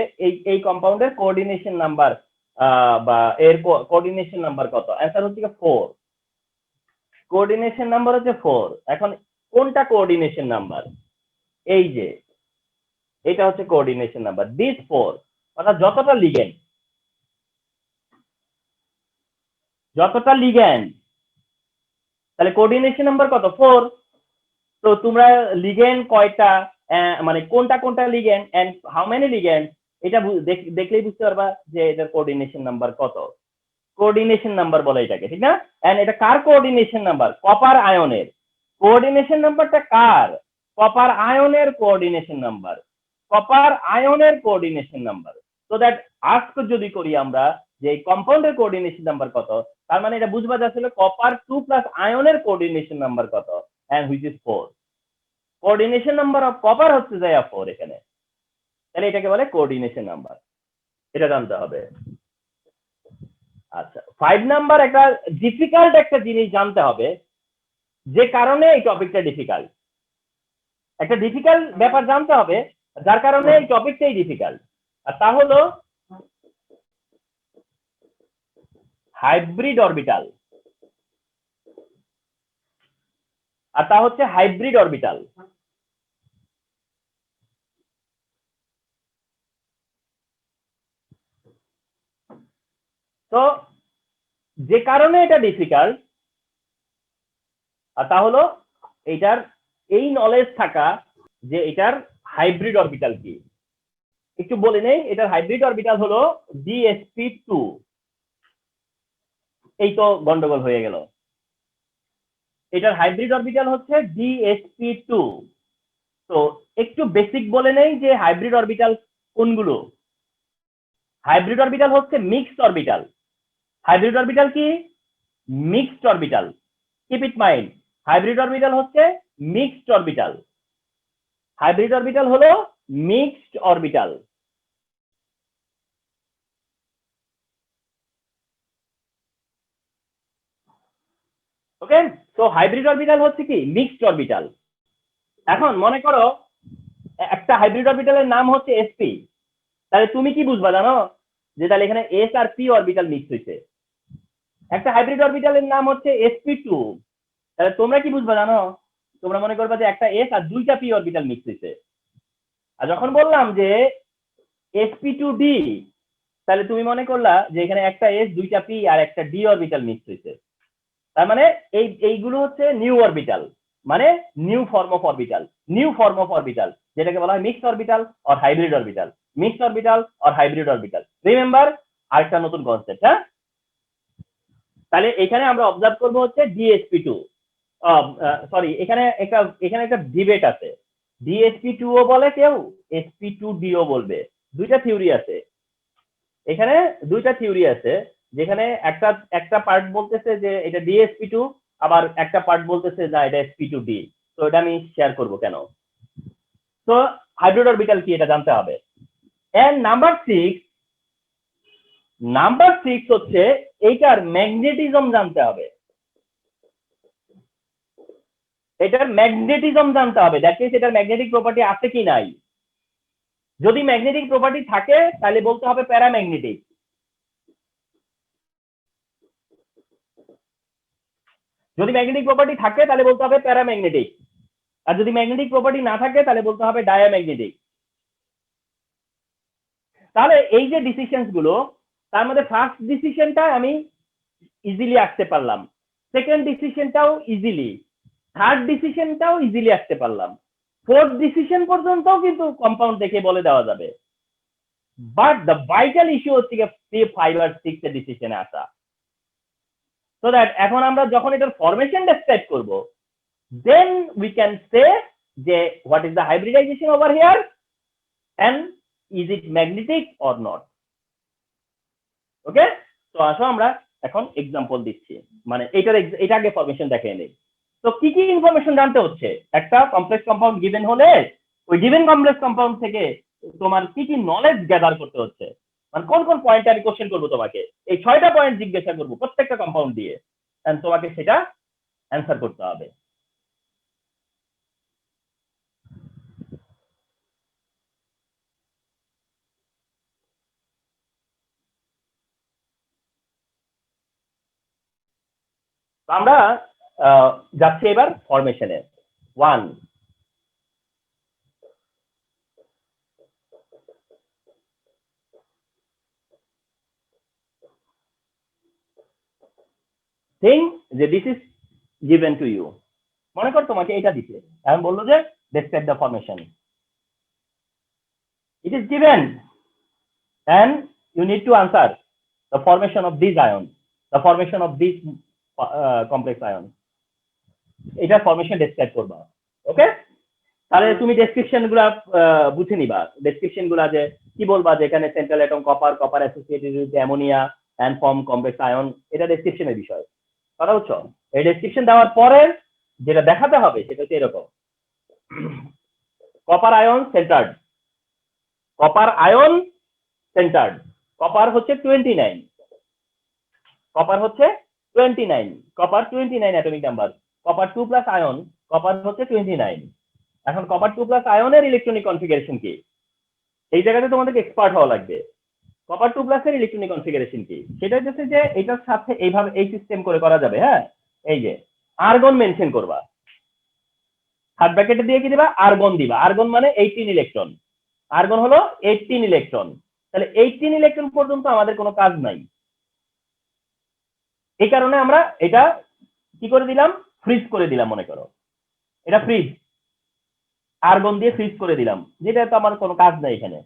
এই কম্পাউন্ডের কোঅর্ডিনেশন নাম্বার বা এর কোঅর্ডিনেশন নাম্বার কত। অ্যান্সার হচ্ছে 4, কোঅর্ডিনেশন নাম্বার হচ্ছে 4। এখন কোনটা কোঅর্ডিনেশন নাম্বার? এই যে এটা হচ্ছে কোঅর্ডিনেশন নাম্বার, দিস 4, অর্থাৎ যতটা লিগ্যান্ড, তাহলে কোঅর্ডিনেশন নাম্বার কত? 4। তো তোমরা লিগ্যান্ড কয়টা, মানে কোনটা কোনটা ligand and how many ligand, এটা দেখলেই বুঝতে পারবা যে এটার কোঅর্ডিনেশন নাম্বার কত। কোঅর্ডিনেশন নাম্বার বলে এটাকে, ঠিক না? এন্ড এটা কার কোঅর্ডিনেশন নাম্বার? কপার আয়নের কোঅর্ডিনেশন নাম্বারটা কার? কপার আয়নের কোঅর্ডিনেশন নাম্বার, কপার আয়নের coordination number. So that ask যদি করি আমরা যে কম্পাউন্ডের কোঅর্ডিনেশন নাম্বার কত, তার মানে এটা বুঝবা যে আসলে কপার 2+ আয়নের কোঅর্ডিনেশন নাম্বার কত, and which is 4। Coordination number of copper হচ্ছে যায় 4 এখানে, তাহলে এটাকে বলে কোঅর্ডিনেশন নাম্বার, এটা জানতে হবে। আচ্ছা, 5 নাম্বার একটা ডিফিকাল্ট একটা জিনিস জানতে হবে, যে কারণে এই টপিকটা ডিফিকাল্ট, একটা ডিফিকাল্ট ব্যাপার জানতে হবে যার কারণে এই টপিকটাই ডিফিকাল্ট, আর তা হলো হাইব্রিড অরবিটাল। আর তা হচ্ছে হাইব্রিড অরবিটাল। তো যে কারণে এটা ডিফিকাল্ট, আর তা হলো এটার এই নলেজ থাকা যে এটার হাইব্রিড অরবিটাল কি একটু বলে নেই। এটার হাইব্রিড অরবিটাল হলো DsP2। এই তো গন্ডগোল হয়ে গেল। এটার হাইব্রিড অরবিটাল হচ্ছে DsP2। তো একটু বেসিক বলে নেই যে হাইব্রিড অরবিটাল কোনগুলো। হাইব্রিড অরবিটাল হচ্ছে মিক্সড অরবিটাল। হাইব্রিড অরবিটাল কি? Mixed orbital. Keep it mind, hybrid orbital হচ্ছে মিক্সড অরবিটাল। হাইব্রিড অরবিটাল হলো মিক্সড অরবিটাল। ওকে, তো হাইব্রিড অরবিটাল হচ্ছে কি? Mixed orbital. এখন মনে করো একটা হাইব্রিড অরবিটালের নাম হচ্ছে sp, তাহলে তুমি কি বুঝবা জানো? যে তাহলে এখানে s আর p অরবিটাল মিক্স হয়েছে। একটা হাইব্রিড অরবিটালের নাম হচ্ছে sp2, তাহলে তোমরা কি বুঝবা জানো? তোমরা মনে করবা যে একটা s আর দুইটা p অরবিটাল মিক্স হয়েছে। আর যখন বললাম যে sp2d, তাহলে তুমি মনে করলা যে এখানে একটা s দুইটা p আর একটা d অরবিটাল মিক্স হয়েছে। তার মানে এইগুলো হচ্ছে নিউ অরবিটাল, মানে new form of orbital. New form of orbital যেটাকে বলা হয় mixed orbital or hybrid orbital. Mixed orbital or hybrid orbital, remember আরেকটা নতুন কনসেপ্ট। হ্যাঁ, তাহলে এখানে আমরা অবজার্ভ করবো হচ্ছে DsP2। সরি, এখানে একটা ডিবেট আছে। DsP2 ও বলে কেউ, sp2d ও বলবে। দুইটা থিওরি আছে এখানে, দুইটা থিওরি আছে, যেখানে একটা পার্ট বলতেছে যে এটা DsP2, আবার একটা পার্ট বলতেছে না এটা sp2d। তো এটা আমি শেয়ার করব কেন। তো হাইব্রিড অরবিটাল কি এটা জানতে হবে। এন্ড নাম্বার 6 হচ্ছে এইটার ম্যাগনেটিজম জানতে হবে। এটার ম্যাগনেটিজম জানতে হবে, দ্যাট মিন্স এটার ম্যাগনেটিক প্রপার্টি আছে কি নাই। যদি ম্যাগনেটিক প্রপার্টি থাকে তাহলে বলতে হবে প্যারাম্যাগনেটিক। যদি ম্যাগনেটিক প্রপার্টি থাকে তাহলে বলতে হবে প্যারাম্যাগনেটিক, আর যদি ম্যাগনেটিক প্রপার্টি না থাকে তাহলে বলতে হবে ডায়াম্যাগনেটিক। তাহলে এই যে ডিসিশনস গুলো, তার মধ্যে ফার্স্ট ডিসিশনটা আমি ইজিলি আসতে পারলাম, সেকেন্ড ডিসিশনটাও ইজিলি, থার্ড ডিসিশনটাও ইজিলি আসতে পারলাম, ফোর্থ ডিসিশন পর্যন্তও কিন্তু কম্পাউন্ড দেখে বলে দেওয়া যাবে। বাট দ্য ভাইটাল ইস্যু হচ্ছে 5 আর 6 এর ডিসিশনে আসা। সো দ্যাট এখন আমরা যখন এটার ফরমেশন ডেসক্রাইব করব, then we can say যে what is the hybridization over here and is it magnetic or not. ওকে, তো আসো আমরা এখন এক্সাম্পল দিচ্ছি, মানে এটা আগে ফরমেশন দেখিয়ে নেই। তো কি কি ইনফরমেশন জানতে হচ্ছে একটা কমপ্লেক্স কম্পাউন্ড গিভেন হলে, ওই গিভেন কমপ্লেক্স কম্পাউন্ড থেকে তোমার কি কি নলেজ গ্যাদার করতে হচ্ছে, মানে কোন কোন পয়েন্টে আমি কোশ্চেন করবো তোমাকে, এই 6টা পয়েন্ট জিজ্ঞাসা করবো প্রত্যেকটা কম্পাউন্ড দিয়ে, এন্ড তোমাকে সেটা অ্যান্সার করতে হবে। আমরা যাচ্ছি এবার ফরমেশনে। 1, think যে this is given to you. মনে কর তোমাকে এটা দিছে, এখন বললো যে describe the formation. It is given and you need to answer the formation of these ions, the formation of these complex ions. এটা ফরমেশন ডেসক্রাইব করবা। ওকে, তাহলে তুমি ডেসক্রিপশন গুলা বুঝে নিবা। ডেসক্রিপশন গুলা যে কি বলবা, যে এখানে central atom copper associated with ammonia and form complex ion, এটা ডেসক্রিপশনের বিষয়। কথা বুঝছো? এই ডেসক্রিপশন দেওয়ার পরে যেটা দেখাতে হবে সেটা হচ্ছে এরকম, copper ion centred, copper ion centred, copper হচ্ছে 29, কপার হচ্ছে 29, copper 29 atomic number, copper 2 plus ion, copper হচ্ছে 29। এখন কপার 2 প্লাস আয়নের ইলেকট্রনিক কনফিগারেশন কি, এই জায়গাতে তোমাদেরকে এক্সপার্ট হওয়া লাগবে। কপার 2 প্লাস এর ইলেকট্রনিক কনফিগারেশন কি, সেটা হচ্ছে যে এটার সাথে এইভাবে এই সিস্টেম করে করা যাবে। হ্যাঁ, এই যে আর্গন মেনশন করবা, থার্ড ব্র্যাকেটে দিয়ে কি দিবা, আর্গন দিবা। আর্গন মানে 18 ইলেকট্রন, আর্গন হলো 18 ইলেকট্রন। তাহলে 18 ইলেকট্রন পর্যন্ত আমাদের কোনো কাজ নাই, এই কারণে আমরা এটা কি করে দিলাম, ফ্রিজ করে দিলাম। মনে করো এটা ফ্রিজ। আর্গন দিয়ে ফ্রিজ করে দিলাম, যেটা তো আমার কোনো কাজ নাই এখানে।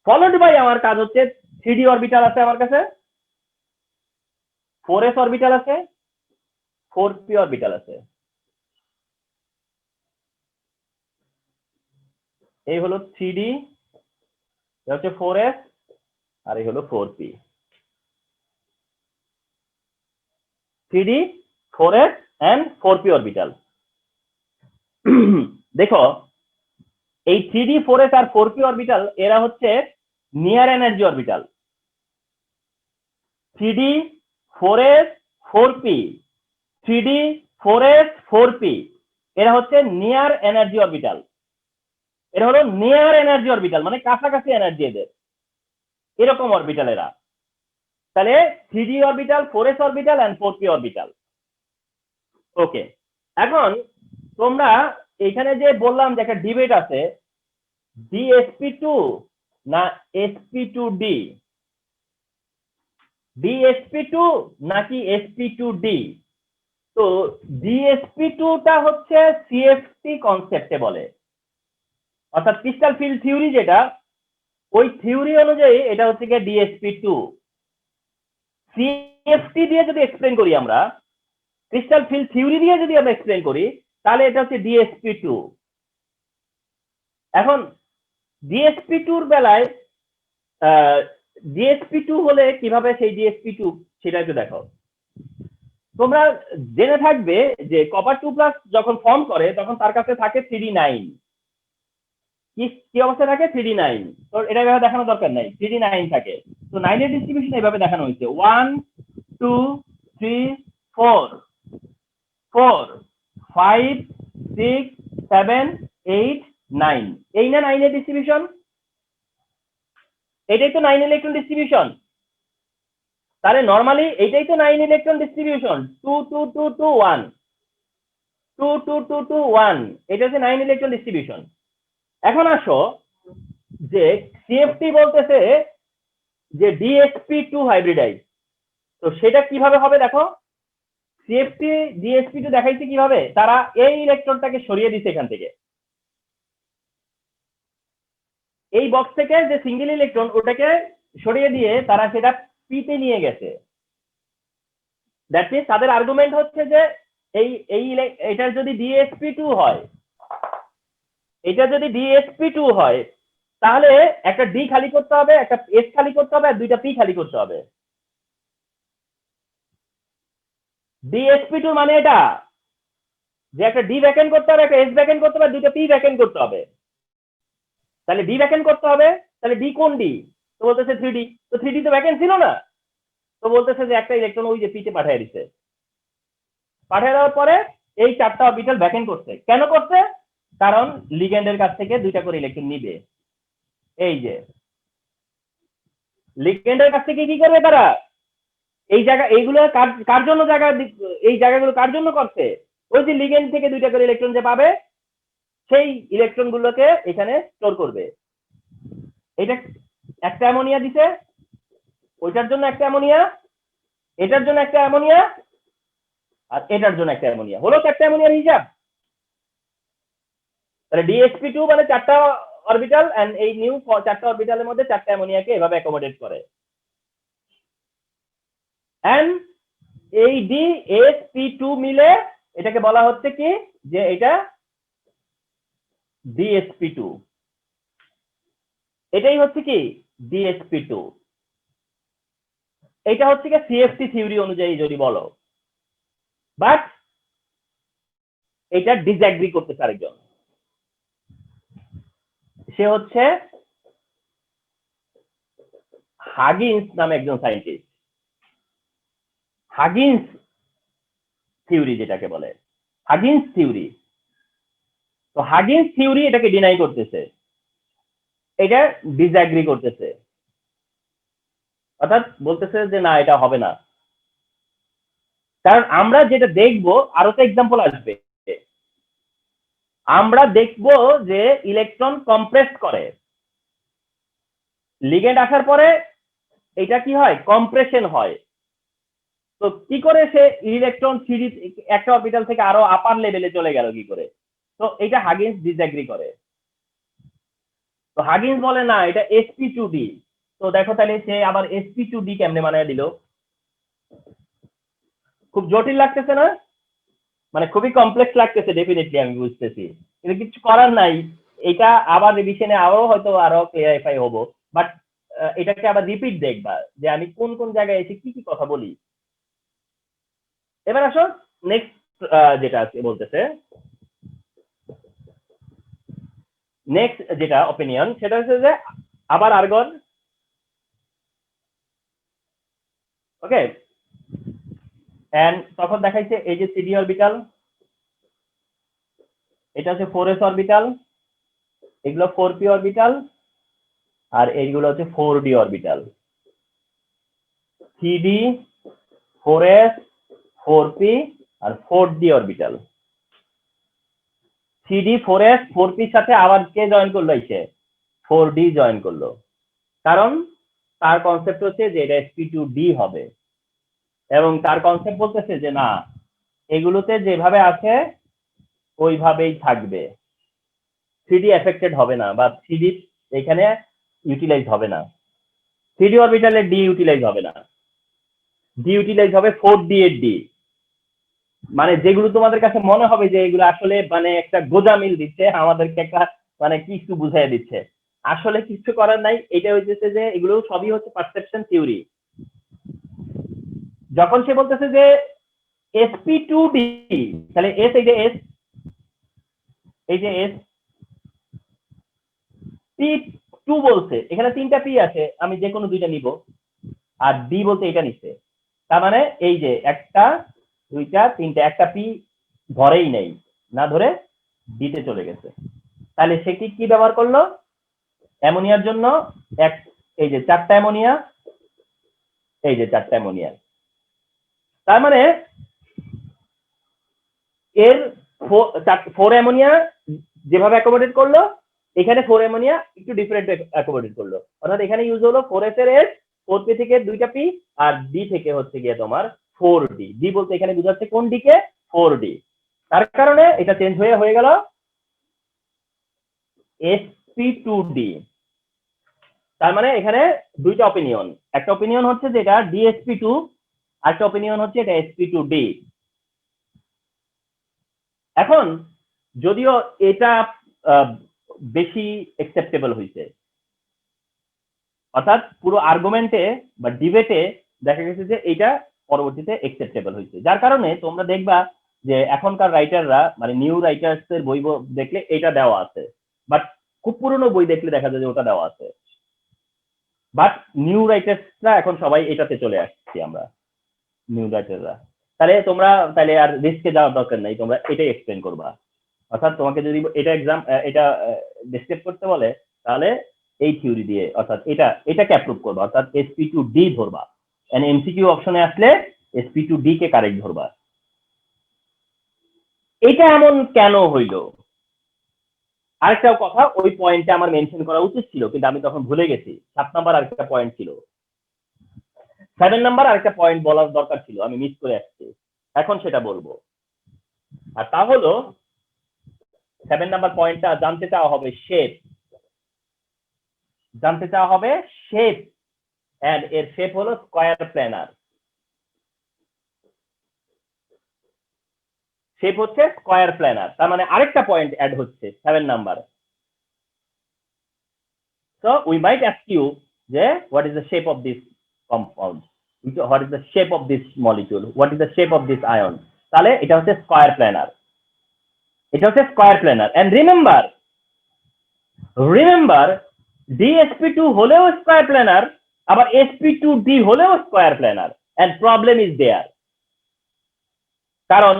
ফলোড বাই আমার কাজ হচ্ছে 3d অরবিটাল আছে আমার কাছে, 4s অরবিটাল আছে, 4p অরবিটাল আছে। এই হলো 3d, এটা হচ্ছে 4s, আর এই হলো 4p। 3d, 4s and 4p orbital. দেখো এই 3d, 4s আর 4p অরবিটাল এরা হচ্ছে near energy orbital. 3d, 4s, 4p, 3d, 4s, 4p এরা হচ্ছে নিয়ার এনার্জি অরবিটাল। এরা হলো নিয়ার এনার্জি অরবিটাল, মানে কাছাকাছি এনার্জি এদের, এরকম অরবিটাল এরা। তাহলে 3d orbital, 4s orbital and 4p orbital. Okay, এখন তোমরা এখানে যে বললাম যে একটা ডিবেট আছে, DsP2 না sp2d, DsP2 নাকি sp2d। তো DsP2 টা হচ্ছে CFT কনসেপ্টে বলে, অর্থাৎ ক্রিস্টাল ফিল্ড থিওরি যেটা, ওই থিওরি অনুযায়ী এটা হচ্ছে গিয়ে DsP2। CFT দিয়ে যদি এক্সপ্লেন করি আমরা, ক্রিস্টাল ফিল্ড থিওরি দিয়ে যদি আমরা এক্সপ্লেন করি, তাহলে এটা হচ্ছে DsP2। এখন DsP2 এর বেলায় DsP2 হলে কিভাবে সেই DsP2 সেটা একটু দেখো। তোমরা জেনে থাকবে যে কপার 2+ যখন ফর্ম করে তখন তার কাছে থাকে 3d9। কি অবস্থায় থাকে? 3d9। তো এটা এভাবে দেখানোর দরকার নাই, 3d9 থাকে। তো 9 এর ডিস্ট্রিবিউশন এইভাবে দেখানো হয়েছে, 1 2 3 4 4 5 6 7 8 9। এই না 9 এর ডিস্ট্রিবিউশন, এটাই তো 9 ইলেকট্রন ডিস্ট্রিবিউশন। তাহলে নরমালি এটাই তো 9 ইলেকট্রন ডিস্ট্রিবিউশন, 2 2 2 2 1 2 2 2 2 1, এটা হচ্ছে 9 ইলেকট্রন ডিস্ট্রিবিউশন। এখন আসো যে সিএফটি বলতেছে যে DsP2 হাইব্রিডাইজ, তো সেটা কিভাবে হবে দেখো। সিএফটি DsP2 দেখাইছে কিভাবে, তারা এই ইলেকট্রনটাকে সরিয়ে দিচ্ছে এখান থেকে, এই বক্স থেকে যে সিঙ্গেল ইলেকট্রন ওটাকে সরিয়ে দিয়ে তারা সেটা পিতে নিয়ে গেছে। দ্যাট মিন্স তাদের আর্গুমেন্ট হচ্ছে যে এটার যদি DsP2 হয়, এটা যদি DsP2 হয় তাহলে একটা ডি খালি করতে হবে, একটা এস খালি করতে হবে, আর দুইটা পি খালি করতে হবে। DsP2 মানে এটা যে একটা ডি ভ্যাকেন্ট করতে হবে, একটা এস ভ্যাকেন্ট করতে হবে, দুইটা পি ভ্যাকেন্ট করতে হবে। তাহলে ডি ভ্যাকেন্ট করতে হবে, তাহলে ডি কোন ডি? তো বলতেছে 3d, তো 3d তো ভ্যাকেন্ট ছিল না, তো বলতেছে যে একটা ইলেকট্রন ওই যে পিতে পাঠিয়ে দিচ্ছে। পাঠিয়ে দেওয়ার পরে এই 4টা অরবিটাল ভ্যাকেন্ট করছে। কেন করছে? কারণ লিগ্যান্ডের কাছ থেকে 2টা করে ইলেকট্রন নিবে। এই যে লিগ্যান্ডের কাছ থেকে কি করবে তারা, এই জায়গা এইগুলো কার জন্য জায়গা, এই জায়গাগুলো কার জন্য করছে? ওই যে লিগ্যান্ড থেকে 2টা করে ইলেকট্রন যে পাবে সেই ইলেকট্রন গুলোকে এখানে স্টোর করবে। এটা একটা অ্যামোনিয়া দিছে, ওইটার জন্য একটা অ্যামোনিয়া, এটার জন্য একটা অ্যামোনিয়া, আর এটার জন্য একটা অ্যামোনিয়া, হলো 4টা অ্যামোনিয়ার হিসাব। তাহলে DsP2 মানে 4টা অরবিটাল, এন্ড এই নিউ 4টা অরবিটালের মধ্যে 4টা অ্যামোনিয়াকে এভাবে অ্যাকোমোডেট করে। এন্ড এই DsP2 মিলে এটাকে বলা হচ্ছে কি, যে এটা DsP2। এটাই হচ্ছে কি DsP2। এটা হচ্ছে কি সিএফটি থিওরি অনুযায়ী যদি বলো, বাট এটা ডিসএগ্রি করতেছে আরেকজন, সে হচ্ছে হাগিন্স নামে একজন সায়েন্টিস্ট। হাগিন্স থিওরি যেটাকে বলে, হাগিন্স থিওরি। তো হাগিন্স থিওরি এটাকে ডিনাই করতেছে, এটা ডিসএগ্রি করতেছে, অর্থাৎ বলতেছে যে না এটা হবে না। কারণ আমরা যেটা দেখবো, আরো তো এক্সাম্পল আসবে, আমরা দেখবো যে ইলেকট্রন কম্প্রেস করে, লিগেন্ড আসার পরে এটা কি হয়, কম্প্রেশন হয়। তো কি করে সে ইলেকট্রন সিরিজ একটা অরবিটাল থেকে আরো আপার লেভেলে চলে গেল কি করে? তো এটা হাগিন্স ডিসএগ্রি করে। তো হাগিন্স বলে না এটা sp2d। তো দেখো তাহলে সে আবার sp2d কেমনে বানায় দিল? খুব জটিল লাগতেছে না? মানে খুবই কমপ্লেক্স লাগতেছে ডেফিনেটলি, আমি বুঝতেছি, কিন্তু কিছু করার নাই। এটা আবার রিভিশনে হয়তো আরো ক্লিয়ারিফাই হবো, বাট এটাকে আবার রিপিট দেখবা যে আমি কোন কোন জায়গায় এসে কি কি কথা বলি। এবার আসো নেক্সট যেটা আছে বলতেছে, নেক্সট যেটা অপিনিয়ন সেটা হচ্ছে যে আবার আর্গন। ওকে, এন্ড তখন দেখাইছে এই যে সিডি অরবিটাল, এটা হচ্ছে 4s অরবিটাল, এগুলো 4p অরবিটাল, আর এইগুলো হচ্ছে 4d orbital. 3d, 4s, 4p আর 4d orbital. 3d, 4s, 4p সাথে আবার কে জয়েন করলো? এসে 4d জয়েন করলো, কারণ তার কনসেপ্ট হচ্ছে যে এটা sp2d হবে, এবং তার কনসেপ্ট বলতেছে যে না, এগুলোতে যেভাবে আছে ওইভাবেই থাকবে, 3d এফেক্টেড হবে না, বা 3d এখানে ইউটিলাইজ হবে না, 3d অরবিটালে d ইউটিলাইজ হবে না, d ইউটিলাইজ হবে 4d এর d। মানে যেগুলো তোমাদের কাছে মনে হবে যে এগুলো আসলে মানে একটা গোজামিল দিচ্ছে, আমাদেরকে একটা মানে কিছু বুঝাই দিচ্ছে, আসলে কিছু করার নাই। এটা হচ্ছে যে এগুলো সবই হচ্ছে পারসেপশন থিওরি। যখন সে বলতেছে যে sp2d, তাহলে s, এই যে s, এই যে s p2 বলছে, এখানে 3টা p আছে, আমি যে কোনো দুইটা নিব, আর d বলতে এটা নিচ্ছে, তার মানে এই যে 1টা 2টা 3টা, একটা p ধরেই নেই, না ধরে d তে চলে গেছে। তাহলে সে কি ব্যবহার করলো? অ্যামোনিয়ার জন্য এক, এই যে 4টা অ্যামোনিয়া, এই যে 4টা অ্যামোনিয়া, তার মানে এর 4 অ্যামোনিয়া যেভাবে অ্যাকোমোডেট করলো, এখানে 4 অ্যামোনিয়া একটু ডিফারেন্ট অ্যাকোমোডেট করলো, অর্থাৎ এখানে ইউজ হলো 4s এর s, 4p থেকে 2টা p, আর d থেকে হচ্ছে গিয়ে তোমার 4d। d বলতে এখানে বোঝাচ্ছে কোন দিকে? 4d। তার কারণে এটা চেঞ্জ হয়ে গেল sp2d। তার মানে এখানে দুইটা অপিনিয়ন, একটা অপিনিয়ন হচ্ছে যে এটা dsp2, আরেকটা অপিনিয়ন হচ্ছে এটা sp2d। এখন যদিও এটা বেশি অ্যাকসেপ্টেবল হয়েছে, অর্থাৎ পুরো আর্গুমেন্টে বা ডিবেটে দেখা গেছে যে এটা পরবর্তীতে অ্যাকসেপ্টেবল হয়েছে, যার কারণে তোমরা দেখবা যে এখনকার রাইটাররা মানে নিউ রাইটার্স এর বই দেখলে এটা দেওয়া আছে, বাট খুব পুরনো বই দেখলে দেখা যায় যে ওটা দেওয়া আছে, বাট নিউ রাইটার্সরা এখন সবাই এটাতে চলে আসছি আমরা, নিউ রাইটাররা। তাহলে তোমরা তাহলে আর রিস্কে যাওয়ার দরকার নাই, তোমরা এটাই এক্সপ্লেন করবা। অর্থাৎ তোমাকে যদি এটা এটা ডিসক্রাইব করতে বলে, তাহলে এই থিওরি দিয়ে, অর্থাৎ এটাকে অ্যাপ্রুভ করবা, অর্থাৎ sp2d ধরবা, এন্ড এমসিকিউ অপশনে আসলে sp2d কে কারেক্ট ধরবা। এটা এমন কেন হইলো? আরেকটা কথা, ওই পয়েন্টে আমার মেনশন করা উচিত ছিল, কিন্তু আমি তখন ভুলে গেছি। 7 নাম্বার আরেকটা পয়েন্ট ছিল, 7 নাম্বার আরেকটা পয়েন্ট বলার দরকার ছিল, আমি মিস করে আসছি, এখন সেটা বলবো। আর তা হলো 7 নাম্বার পয়েন্টটা জানতে চাওয়া হবে শেপ, জানতে চাওয়া হবে শেপ, এন্ড এর শেপ হলো স্কয়ার প্ল্যানার। শেপ হচ্ছে স্কয়ার প্ল্যানার, তার মানে আরেকটা পয়েন্ট অ্যাড হচ্ছে 7 number. So we might ask you যে what is the shape of this compound, what is the shape of this molecule, what is the shape of this ion, তাহলে এটা হচ্ছে square planner, এটা হচ্ছে square planar. And remember dsp2 হলেও square planner, আবার sp2d হলেও square planar, and problem is there. কারণ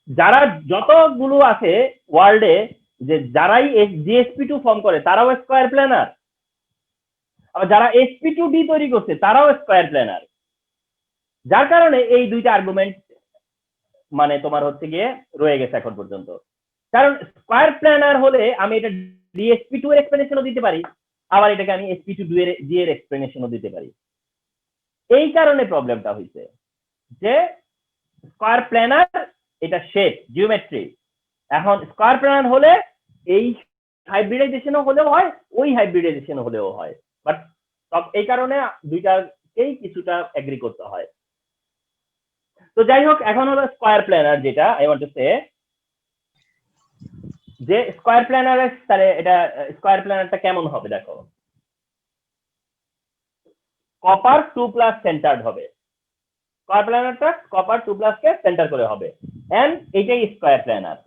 যারা যতগুলো আছে ওয়ার্ল্ডে, যে যারাই dsp2 ফর্ম করে তারাও স্কয়ার প্ল্যানার, আবার যারা sp2d তৈরি করছে তারাও স্কয়ার প্ল্যানার, যার কারণে এই দুইটা আর্গুমেন্ট মানে তোমার হচ্ছে গিয়ে রয়ে গেছে এখন পর্যন্ত। কারণ স্কয়ার প্ল্যানার হলে আমি এটা dsp2 এর এক্সপ্লেনেশনও দিতে পারি, আবার এটাকে আমি sp2d এর এক্সপ্লেনেশনও দিতে পারি। এই কারণে প্রবলেমটা হয়েছে যে স্কয়ার প্ল্যানার এটা শেপ জিওমেট্রি, এখন স্কয়ার প্ল্যানার হলে এই হাইব্রিডাইজেশনও হলেও হয়, ওই হাইব্রিডাইজেশন হলেও হয়, বাট এই কারণে দুইটাকেই কিছুটা এগ্রি করতে হয়। তো যাই হোক, এখন হলো স্কয়ার প্ল্যানার, যেটা আই ওয়ান্ট টু সে যে স্কয়ার প্ল্যানারের, তাহলে এটা স্কয়ার প্ল্যানারটা কেমন হবে দেখো, কপার 2+ সেন্টার্ড হবে। স্কয়ার প্ল্যানারটা কপার 2+ কে সেন্টার করে হবে, এন্ড এটাই স্কয়ার প্ল্যানার,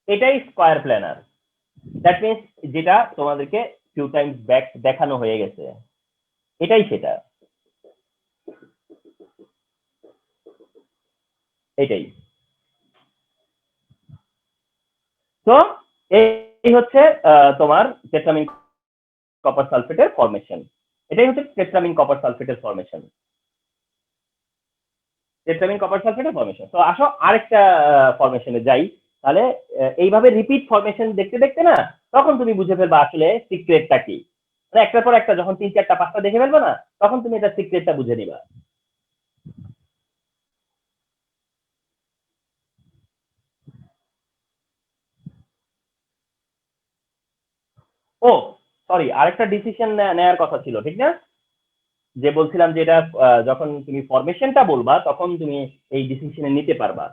এটাই স্কয়ার প্ল্যানার। দ্যাট মিনস যেটা তোমাদেরকে ফিউ টাইমস ব্যাক দেখানো হয়ে গেছে, এটাই সেটা, এটাই। তো এই হচ্ছে তোমার টেট্রামিন কপার সালফেটের ফরমেশন, এটাই হচ্ছে tetraammine copper সালফেটের formation, টেট্রামিন copper সালফেটের formation. তো আসো আরেকটা ফরমেশনে যাই, তাহলে এইভাবে রিপিট ফরমেশন দেখতে দেখতে না, তখন তুমি বুঝে ফেলবা আসলে সিক্রেটটা কি, মানে একটার পর একটা যখন 3, 4, 5টা দেখে ফেলবে না, তখন তুমি এটা সিক্রেটটা বুঝে নিবা। ও সরি, আরেকটা ডিসিশন নেওয়ার কথা ছিল, ঠিক না? যে বলছিলাম যে এটা যখন তুমি ফরমেশনটা বলবা তখন তুমি এই ডিসিশনে নিতে পারবা।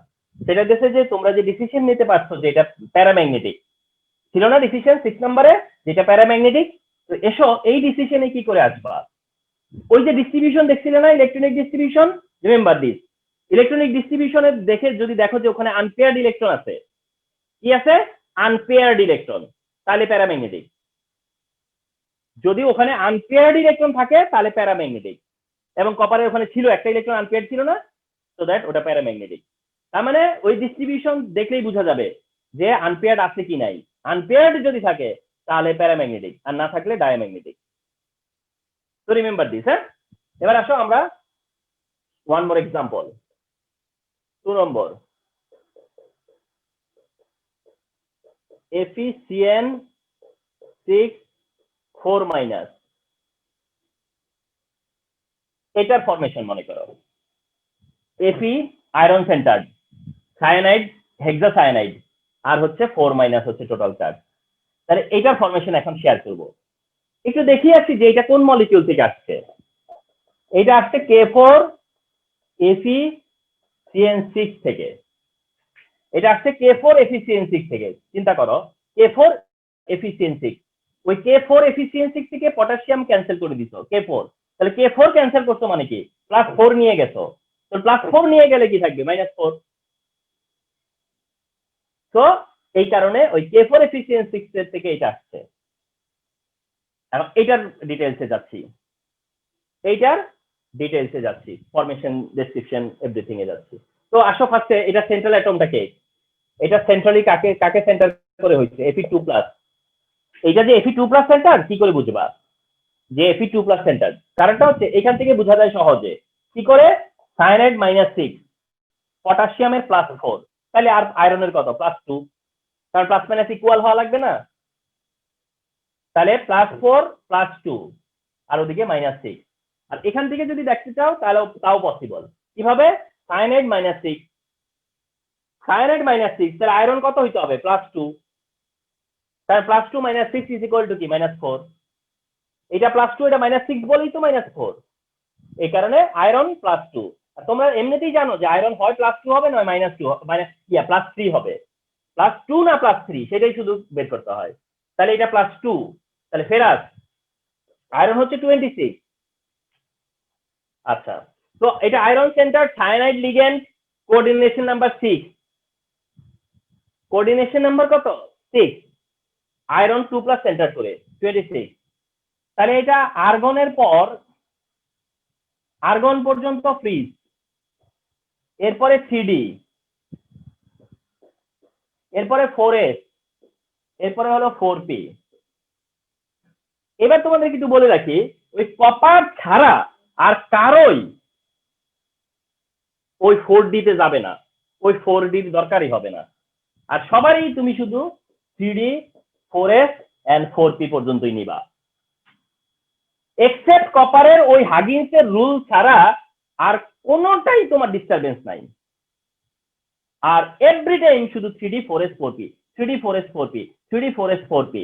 সেটা দেখে যে তোমরা যে ডিসিশন নিতে পারছো যে এটা প্যারাম্যাগনেটিক, ছিল না ডিসিশন 6 নম্বরে যেটা প্যারাম্যাগনেটিক। তো এসো এই ডিসিশনে কি করে আসবা, ওই যে ডিস্ট্রিবিউশন দেখছিলে না, electronic distribution, remember this, electronic ডিস্ট্রিবিউশনে দেখে যদি দেখো যে ওখানে আনপেয়ার্ড ইলেকট্রন আছে, কি আছে, আনপেয়ার্ড ইলেকট্রন, তাহলে প্যারাম্যাগনেটিক। যদি ওখানে আনপেয়ার্ড ইলেকট্রন থাকে তাহলে প্যারাম্যাগনেটিক, এবং কপারের ওখানে ছিল একটা ইলেকট্রন আনপেয়ার্ড ছিল না, সো দ্যাট ওটা প্যারাম্যাগনেটিক। তার মানে ওই ডিস্ট্রিবিউশন দেখলেই বোঝা যাবে যে আনপেয়ার্ড আছে কি নাই, আনপেয়ার্ড যদি থাকে তাহলে প্যারাম্যাগনেটিক, আর না থাকলে ডায়াম্যাগনেটিক। তো রিমেম্বার দিস। হ্যাঁ, এবার আসো আমরা ওয়ান মোর এক্সাম্পল, 2 নম্বর, FeCN6 4-, এটার ফরমেশন মনে করো, Fe আয়রন সেন্টার্ড, সায়ানাইড হেক্সাসায়ানাইড, আর হচ্ছে 4- হচ্ছে টোটাল চার্জ। তাহলে এটার ফরমেশন এখন শেয়ার করব। একটু দেখিয়ে আসছি যে এটা কোন মলিকিউল থেকে আসছে। এটা আসছে K4FeCN6 থেকে, এটা আসছে K4FeCN6 থেকে। চিন্তা করো, K4FeCN6, ওই K4FeCN6 থেকে পটাশিয়াম ক্যান্সেল করে দিছো K4, তাহলে K4 ক্যান্সেল করছো মানে কি, +4 নিয়ে গেছো, তো +4 নিয়ে গেলে কি থাকবে, -4। তো এই কারণে ওই K4FeCN6 থেকে এটা আসছে। এখন এইটার ডিটেইলসে যাচ্ছি, ফরমেশন, ডেসক্রিপশন, এভরিথিং এ যাচ্ছি। তো আসো ফার্স্টে এটা সেন্ট্রাল অ্যাটমটা কে, এটা সেন্ট্রালি কাকে সেন্টার করে হয়েছে, Fe2+। এইটা যে Fe2+ সেন্টার কি করে বুঝবা যে Fe2+ সেন্টার, কারণটা হচ্ছে এখান থেকে বোঝা যায় সহজে, কি করে, সায়ানাইড -6, পটাশিয়ামের +4, তাহলে আর আয়রনের কত, +2, কারণ +- ইকুয়াল হওয়া লাগবে না, তাহলে +4 +2 আর ওদিকে -6। আর এখান থেকে যদি দেখতে চাও তাহলে তাও পসিবল, কিভাবে, সায়ানাইড -6, তাহলে আয়রন কত হইতে হবে, +2, তাহলে +2 - 6 = কি, -4, এটা +2 এটা -6 বলেই তো -4, এই কারণে আয়রন +2। আর তোমরা এমনিতেই জানো যে আয়রন হয় +2 হবে নয় -2, মানে +3 হবে, +2 না +3 সেটাই শুধু বের করতে হয়। তাহলে এটা +2, তাহলে ফেরাস আয়রন হচ্ছে 26। আচ্ছা, তো এটা iron centre, cyanide ligand, coordination number 6, coordination number কত, 6, আয়রন 2+ সেন্টার করে 26। তাহলে এটা আর্গনের পর, আর্গন পর্যন্ত ফ্রিজ, এরপরে 3D, এরপরে 4s, এরপরে হলো 4p। এবার তোমাদের কিছু বলে রাখি, ওই কপার ছাড়া আর কারোই ওই 4D তে যাবে না, ওই 4D দরকারই হবে না, আর সবারই তুমি শুধু 3D, 4s and 4p পর্যন্তই নিবা, এক্সেপ্ট কপারের ওই হাগিন্সের রুল ছাড়া আর কোনোটাই তোমার ডিস্টারবেন্স নাই। আর এভরি টাইম শুধু 3D 4s 4p 3D 4s 4p 3D 4s 4p।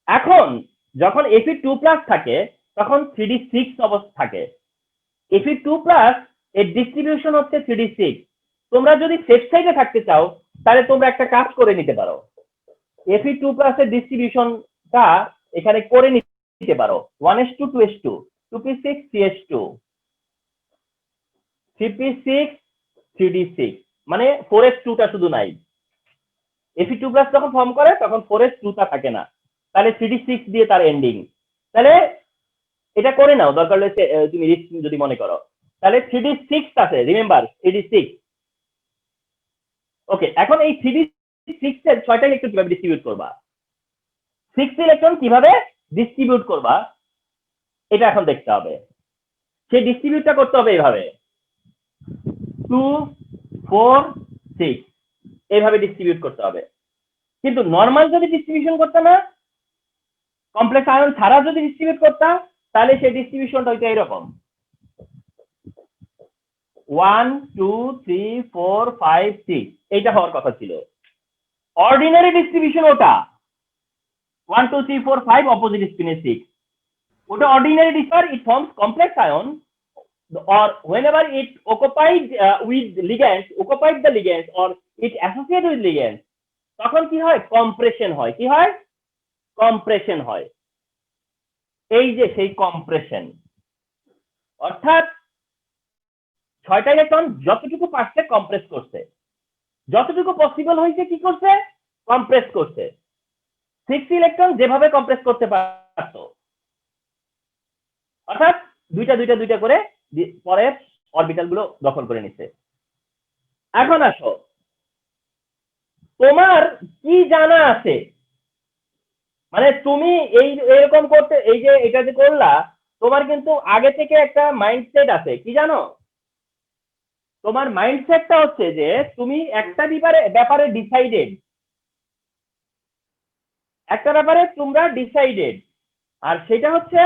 এখন যখন Fe2+ থাকে তখন 3D 6 অবস্থা থাকে। Fe2+ এর ডিস্ট্রিবিউশন হচ্ছে 3D 6। তোমরা যদি সেফ সাইডে থাকতে চাও তাহলে তোমরা একটা কাজ করে নিতে পারো, Fe2+ এর ডিস্ট্রিবিউশনটা এখানে করে নিতে পারো 1:2 2:2 2p6 3s2 3p6 3d6, মানে 4s2 টা শুধু নাই। Fe2+ যখন ফর্ম করে তখন 4s2 টা থাকে না, তাহলে 3d6 দিয়ে তার এন্ডিং। তাহলে এটা করে নাও, দরকার হলে তুমি রিস্ক যদি মনে করো। তাহলে 3d6 আছে, রিমেম্বার 3d6। ওকে, এখন এই 3d6 এর 6টা ইলেকট্রন কিভাবে ডিস্ট্রিবিউট করবা, 6 ইলেকট্রন কিভাবে ডিস্ট্রিবিউট করবা এটা এখন দেখতে হবে। সেই ডিস্ট্রিবিউটটা করতে হবে এইভাবে 2 4 6 এইভাবে ডিস্ট্রিবিউট করতে হবে। কিন্তু নর্মাল যদি ডিস্ট্রিবিউশন করতে না, কমপ্লেক্স আয়ন ছাড়া যদি ডিস্ট্রিবিউট করতাম তাহলে সেই ডিস্ট্রিবিউশনটা হইতো এরকম 1 2 3 4 5 6, এইটা হওয়ার কথা ছিল। অর্ডিনারি ডিস্ট্রিবিউশন ওটা 1 2 3 4 5 অপোজিট স্পিনে 6, ওটা ordinary distribution. It forms complex ion or whenever it occupied with ligands, occupied the ligands or it associated with ligands, তখন কি হয়, কম্প্রেশন হয়। কি হয়, কম্প্রেশন হয়। এই যে সেই কম্প্রেশন, অর্থাৎ 6টা ইলেকট্রন যতটুকু পারছে কম্প্রেস করছে, যতটুকু পসিবল হয়েছে কি করছে, কম্প্রেস করছে। 6 ইলেকট্রন যেভাবে কম্প্রেস করতে পারত, অর্থাৎ দুইটা করে পরের অরবিটাল গুলো দখল করে নিচ্ছে। এখন আসো, তোমার কি জানা আছে, মানে তুমি এই এরকম করতে, এই যে এটা যে করলা, তোমার কিন্তু আগে থেকে একটা মাইন্ডসেট আছে। কি জানো, তোমার মাইন্ডসেটটা হচ্ছে যে তুমি একটা ব্যাপারে ডিসাইডেড, একটা ব্যাপারে তোমরা ডিসাইডেড, আর সেটা হচ্ছে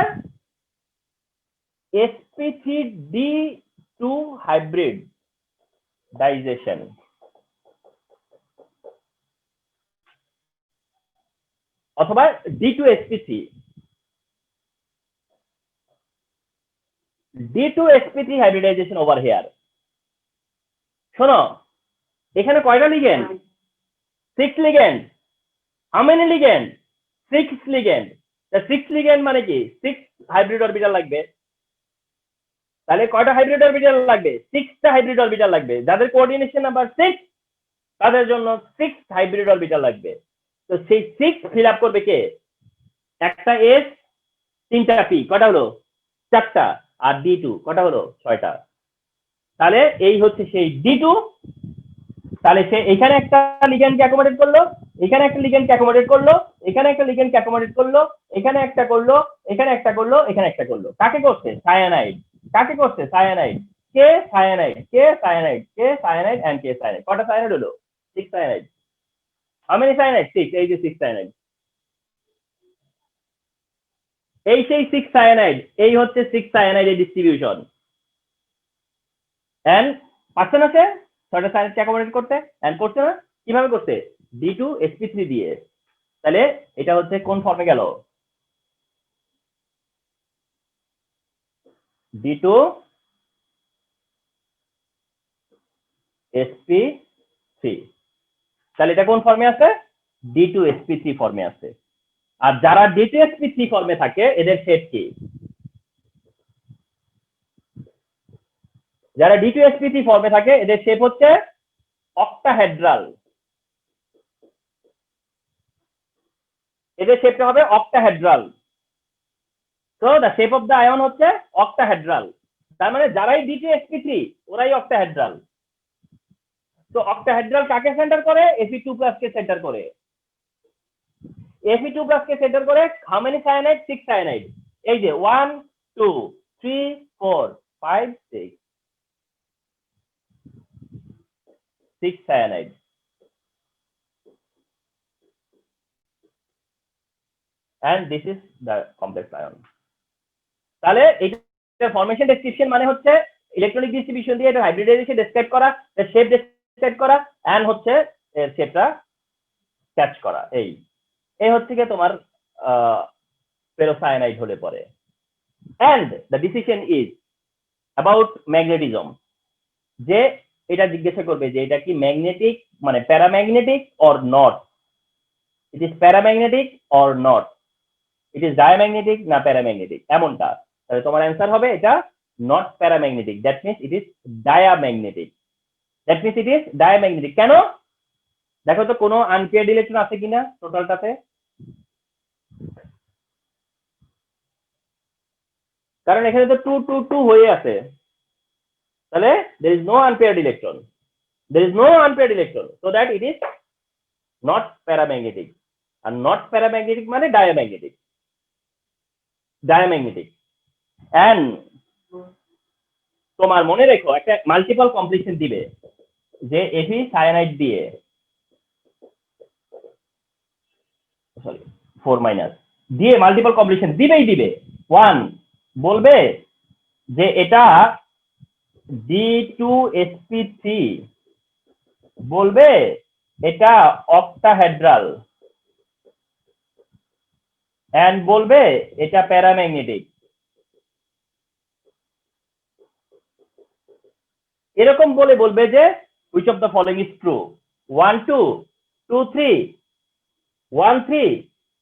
sp3d2 হাইব্রিড ডাইজেশন। অথবা D2sp3 হাইব্রিডাইজেশন ওভার হিয়ার। শোনো, এখানে কয়টা ligand, 6 ligand. How many ligand, 6 ligand. 6 ligand মানে কি 6 হাইব্রিড অরবিটাল লাগবে। তাহলে কয়টা হাইব্রিড অরবিটাল লাগবে, 6টা হাইব্রিড অরবিটাল লাগবে। যাদের কোঅর্ডিনেশন নাম্বার 6 তাদের জন্য 6 হাইব্রিড অরবিটাল লাগবে। তো সেই 6 ফিল আপ করবে কে, একটা এস 3টা পি, কটা হলো 4টা, আর D2 কটা হলো 6টা। তাহলে এই হচ্ছে সেই D2। তাহলে সে এখানে একটা লিগ্যান্ডকে অ্যাকোমোডেট করলো, এখানে একটা লিগ্যান্ডকে অ্যাকোমোডেট করলো, এখানে একটা লিগ্যান্ডকে অ্যাকোমোডেট করলো, এখানে একটা করলো, এখানে একটা করলো, এখানে একটা করলো। কাকে করছে, সায়ানাইড। কাকে করছে, সায়ানাইড। কে সায়ানাইড, কে সায়ানাইড, কে সায়ানাইড এন্ড কে সায়ানাইড। কটা সায়ানাইড হলো, 6 সায়ানাইড। How many cyanide, 6। এই যে 6 সায়ানাইড, এই সেই 6 সায়ানাইড, এই হচ্ছে 6 সায়ানাইডের ডিস্ট্রিবিউশন। এন্ড পারছে না সে 6টা সায়ানাইডকে অ্যাকোমোডেট করতে, এন্ড করছে না, কিভাবে করছে, D2sp3 দিয়ে। তাহলে এটা হচ্ছে কোন ফর্মে গেল, D2sp3। তাহলে এটা কোন ফর্মে আছে, D2sp3 ফর্মে আছে। আর যারা D2sp3 ফর্মে থাকে এদের শেপ কি, যারা D2sp3 ফর্মে থাকে এদের শেপ হচ্ছে অক্টাহেড্রাল। এদের শেপটা হবে অক্টাহেড্রাল। তো the shape of the ion হচ্ছে অক্টাহেড্রাল। তার মানে যারাই D2sp3 ওরাই অক্টাহেড্রাল। তো অক্টাহেড্রাল কাকে সেন্টার করে, Fe2+ কে সেন্টার করে। Fe2+ কে সেন্টার করে হাউ মেনি সায়ানাইড, 6 সায়ানাইড। এই যে 1 2 3 4 5 6 6 cyanide. and this is the complex ion. তাহলে এটা ফরমেশন ডেসক্রিপশন মানে হচ্ছে ইলেকট্রনিক ডিস্ট্রিবিউশন দিয়ে এটা হাইব্রিডাইজেশন ডেসক্রাইব করা, এর শেপ ডেসক্রাইব করা, এন্ড হচ্ছে এর শেপটা ক্যাচ করা। এই হচ্ছে কি তোমার ফেরোসায়ানাইড হলে পরে। And the decision is about magnetism, যে এটা জিজ্ঞাসা করবে যে এটা কি ম্যাগনেটিক মানে paramagnetic or not, it is paramagnetic or not, it is diamagnetic না প্যারাম্যাগনেটিক, এমনটা। তাহলে তোমার অ্যান্সার হবে এটা not paramagnetic, that means it is diamagnetic, that means it is diamagnetic. কেন দেখো তো কোনো আনপেয়ার্ড ইলেকট্রন আছে কিনা টোটালটাতে, কারণ এখানে তো 2 2 2 হয়ে আছে, তাহলে there is no unpaired electron, there is no unpaired electron, so that it is not paramagnetic, and not paramagnetic মানে diamagnetic, diamagnetic। and তোমার মনে রেখো একটা মাল্টিপল কমপ্লিশন দিবে যে Fe সায়ানাইড দিয়ে, সরি 4 মাইনাস দিয়ে মাল্টিপল কমপ্লিশন দিবে 1 বলবে যে এটা D2sp3, বলবে এটা অক্টাহেড্রাল, এন্ড বলবে এটা প্যারাম্যাগনেটিক। এরকম বলবে যে which of the following is true, 1 2 2 3 1 3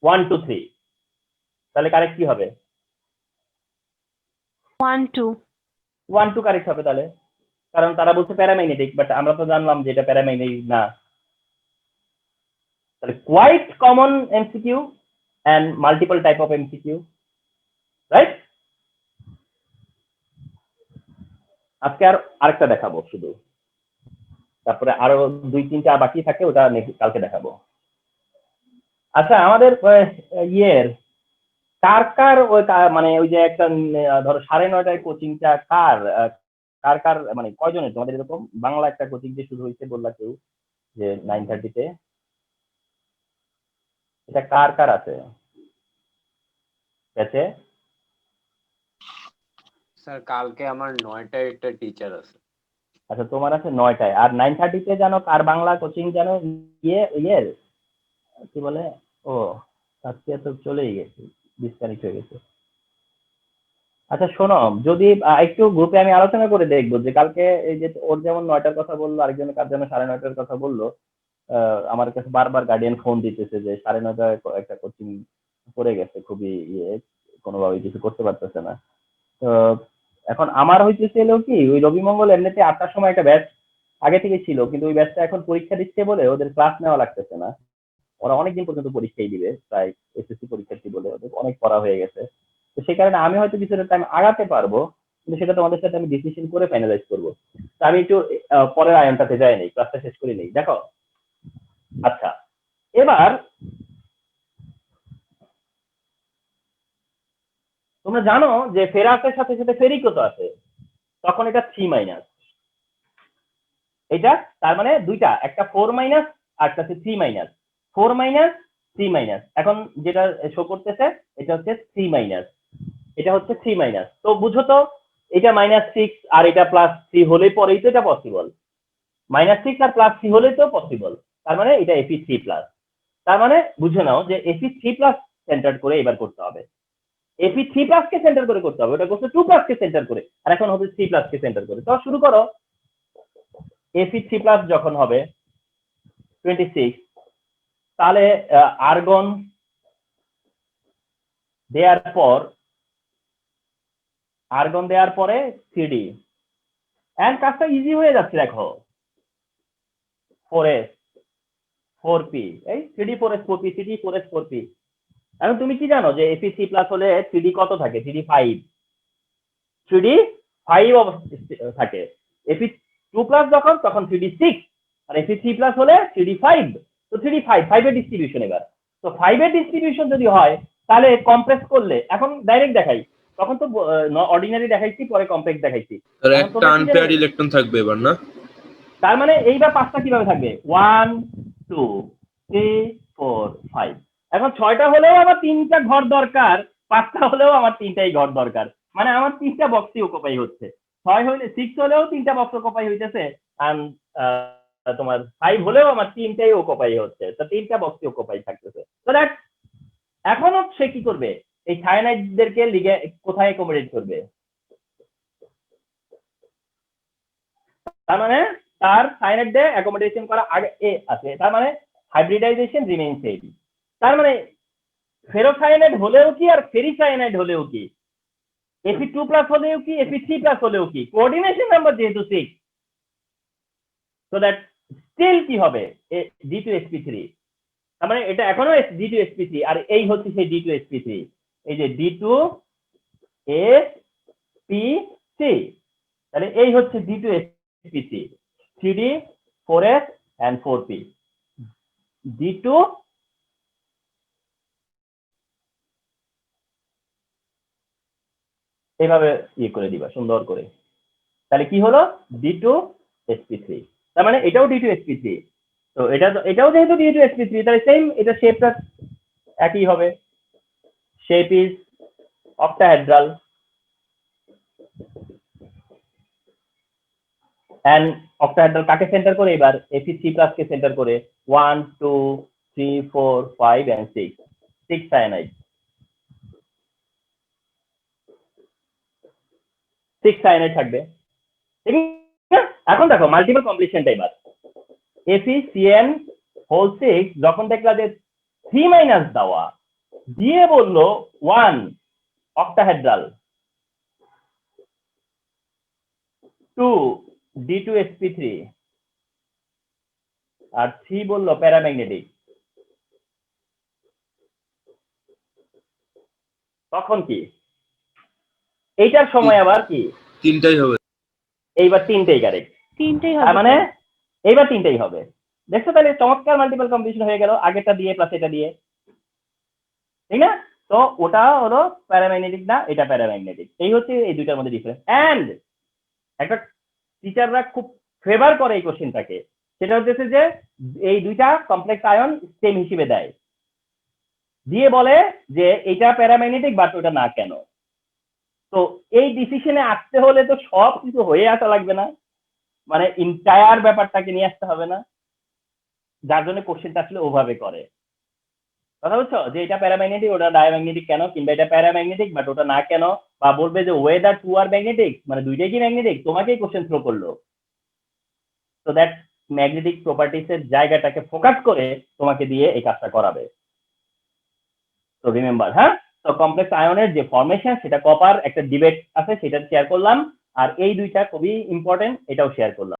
1 2 3, তাহলে কারেক্ট কি হবে? 1 2 1 2 কারেক্ট হবে তাহলে, কারণ তারা বলছে প্যারাম্যাগনেটিক, বাট আমরা তো জানলাম যে এটা প্যারাম্যাগনেটিক না। তাহলে quite common MCQ and multiple type of MCQ, right? আজকে আর আরেকটা দেখাবো শুধু, তারপরে আরো 2-3টা বাকি থাকে, ওটা কালকে দেখাবো। আচ্ছা, আমাদের ইয়ের কার ওই মানে ওই যে একটা ধরো 9:30টায় কোচিংটা কার মানে কয়জনের তোমাদের এরকম বাংলা একটা কোচিং যে শুরু হয়েছে বললা কেউ যে 9:30-তে, এটা কার আছে ব্যাচে? স্যার কালকে আমার 9টায় একটা টিচার আছে। আচ্ছা, তোমার আছে 9টায়, আর 9:30-তে জানো কার বাংলা কোচিং জানো? ইয়ের কি বলে, ও আজকে তো চলেই গেছে, ডিসকানেক্ট হয়ে গেছে। আচ্ছা শোনো, যদি একটু গ্রুপে আমি আলোচনা করে দেখবো যে কালকে এই যে ওর যেমন 9টার কথা বললো, আরেকজনের কার যেন 9:30টার কথা বললো, আমার কাছে বারবার গার্ডিয়ান ফোন দিতেছে যে 9:30টায় একটা কোচিং পড়ে গেছে, খুবই কোনোভাবে কিছু করতে পারতেছে না। তো এখন আমার হইতেছিল কি, ওই রবি মঙ্গল এমনিতে 8টার সময় একটা ব্যাচ আগে থেকে ছিল, কিন্তু ওই ব্যাচটা এখন পরীক্ষা দিচ্ছে বলে ওদের ক্লাস নেওয়া লাগতেছে না, ওরা অনেকদিন পর্যন্ত পরীক্ষাই দিবে, প্রায় এসএসসি পরীক্ষার্থী বলে ওদের অনেক পড়া হয়ে গেছে। তো সেই কারণে আমি হয়তো কিছুটা টাইম আগাতে পারবো, কিন্তু সেটা তোমাদের সাথে আমি ডিসিশন করে ফাইনালাইজ করবো। তো আমি একটু পরের আয়নটাতে যাই নেই, ক্লাসটা শেষ করে নেই। দেখো, আচ্ছা এবার তোমরা জানো যে ফেরাসের সাথে সাথে ফেরিক কত আছে, তখন এটা 3 মাইনাস, এটা তার মানে দুইটা, একটা 4 মাইনাস আর একটা হচ্ছে 3 মাইনাস, 4 মাইনাস 3 মাইনাস। এখন যেটা শো করতেছে এটা হচ্ছে 3 মাইনাস, এটা হচ্ছে 3 মাইনাস। তো বুঝো তো, এটা -6 আর এটা +3 হলে পরেই তো এটা পসিবল, -6 আর +3 হলেই তো পসিবল, তার মানে এটা Fe3+। তার মানে বুঝে নাও যে Fe3+ সেন্টার করে এবার করতে হবে, Fe3+ কে সেন্টার করে করতে হবে, ওটা করছে 2+ কে সেন্টার করে, আর এখন হচ্ছে 3+ কে সেন্টার করে। তো শুরু করো, Fe3+ যখন হবে 26, তাহলে আর্গন দেওয়ার পরে 3D, এন্ড কাজটা ইজি হয়ে যাচ্ছে। দেখো 4s 4p, এই 3D 4s 4p 3D 4s 4p। এখন তুমি কি জানো যে Fe3+ হলে 3D কত থাকে? 3D 5 থাকে। Fe2+ যখন তখন 3D 6, আর Fe3+ হলে 3D 5, তো 3D 5 এর ডিস্ট্রিবিউশন। এবার তো 5 এর ডিস্ট্রিবিউশন যদি হয় তাহলে কমপ্লেক্স করলে, এখন ডাইরেক্ট দেখাই, তখন তো অর্ডিনারি দেখাইছি, পরে কমপ্লেক্স দেখাইছি। আর একটা আনপেয়ার্ড ইলেকট্রন থাকবে এবার না? তার মানে এইবার 5টা কিভাবে থাকবে? 1 2 3 4 5। এখন 6টা হলেও আমার 3টা ঘর দরকার, 5টা হলেও আমার 3টাই ঘর দরকার, মানে আমার 3টা বক্সই অকুপাই হচ্ছে। 6 হইলে 6 হলেও 3টা বক্স অকুপাই হইতেছে, আর তোমার 5 হলেও আমার 3টাই অকুপাই হচ্ছে, তো 3টা বক্স অকুপাই থাকতেছে। তো দ্যাট এখনো সে কি করবে, এই সায়ানাইডদেরকে লিগে কোথায় অ্যাকোমোডেট করবে, তার মানে তার সায়ানাইডে অ্যাকোমোডেশন করা আগে এ আছে, তার মানে হাইব্রিডাইজেশন রিমেইন সেম। তার মানে ফেরোসায়ানাইড হলেও কি আর ফেরিসায়ানাইড হলেও কি, Fe2+ হলেও কি Fe3+ হলেও কি, কোঅর্ডিনেশন নাম্বার যেহেতু 6, সো দ্যাট স্টিল কি হবে D2sp3, তার মানে এটা এখনো D2sp3, আর এই হচ্ছে সেই D2sp3, এই যে D2sp3, তাহলে এই হচ্ছে D2sp3, 3D 4s and 4p, D2 এইভাবে করে দিবা সুন্দর করে, তাহলে কি হলো D2sp3, তার মানে এটাও D2sp3, তো এটাও যেহেতু D2sp3, তাহলে সেম এটা শেপটা একই হবে, shape is octahedral and octahedral কাকে সেন্টার করে, এবার Fe3+ কে সেন্টার করে, 1 2 3 4 5 and 6 সায়ানাইড, 6 সায়ানাইড থাকবে, ঠিক আছে। এখন দেখো মাল্টিপল কমপ্লিশনটা, এবার FeCN6 যখন দেখলা যে 3- দেওয়া দিয়ে বললো 1 অক্টাহেড্রাল, 2 D2sp3 আর 3 বললো প্যারাম্যাগনেটিক, তখন কি এইটার সময় আবার কি 3টাই হবে। এইবার 3টেই কারেক্ট, তিনটেই তার হবে মানে এইবার 3টেই হবে। দেখছো তাহলে চমৎকার মাল্টিপল কম্বিনেশন হয়ে গেল, আগেরটা দিয়ে প্লাস এটা দিয়ে, ঠিক না? তো ওটা হলো প্যারাম্যাগনেটিক না, এটা প্যারাম্যাগনেটিক, এই হচ্ছে এই দুইটার মধ্যে ডিফারেন্স। এন্ড একটা টিচাররা খুব ফেভার করে এই কোশ্চেনটাকে, সেটা হচ্ছে যে এই দুইটা কমপ্লেক্স আয়ন সেম হিসেবে দেয়, দিয়ে বলে যে এটা প্যারাম্যাগনেটিক বাট ওটা না কেন। তো এই ডিসিশনে আসতে হলে তো সব কিছু হয়ে আসা লাগবে না, মানে ইন্টায়ার ব্যাপারটাকে নিয়ে আসতে হবে না, যার জন্য কোশ্চেনটা আসলে ওভাবে করে। কথা বুঝছো, যে এটা প্যারাম্যাগনেটিক ওটা ডায়াম্যাগনেটিক কেন, কিংবা এটা প্যারাম্যাগনেটিক বাট ওটা না কেন, বা বলবে যে ওয়েদার টু আর ম্যাগনেটিক, মানে দুইটাই কি ম্যাগনেটিক, তোমাকেই কোশ্চেন থ্রো করলো, তো দ্যাট ম্যাগনেটিক প্রপার্টিস এর জায়গাটাকে ফোকাস করে তোমাকে দিয়ে এই কাজটা করাবে। তো রিমেম্বার, হ্যাঁ, তো কমপ্লেক্স আয়নের যে ফরমেশন সেটা কপার একটা ডিবেট আছে সেটা শেয়ার করলাম, আর এই দুইটা খুবই ইম্পর্টেন্ট, এটাও শেয়ার করলাম।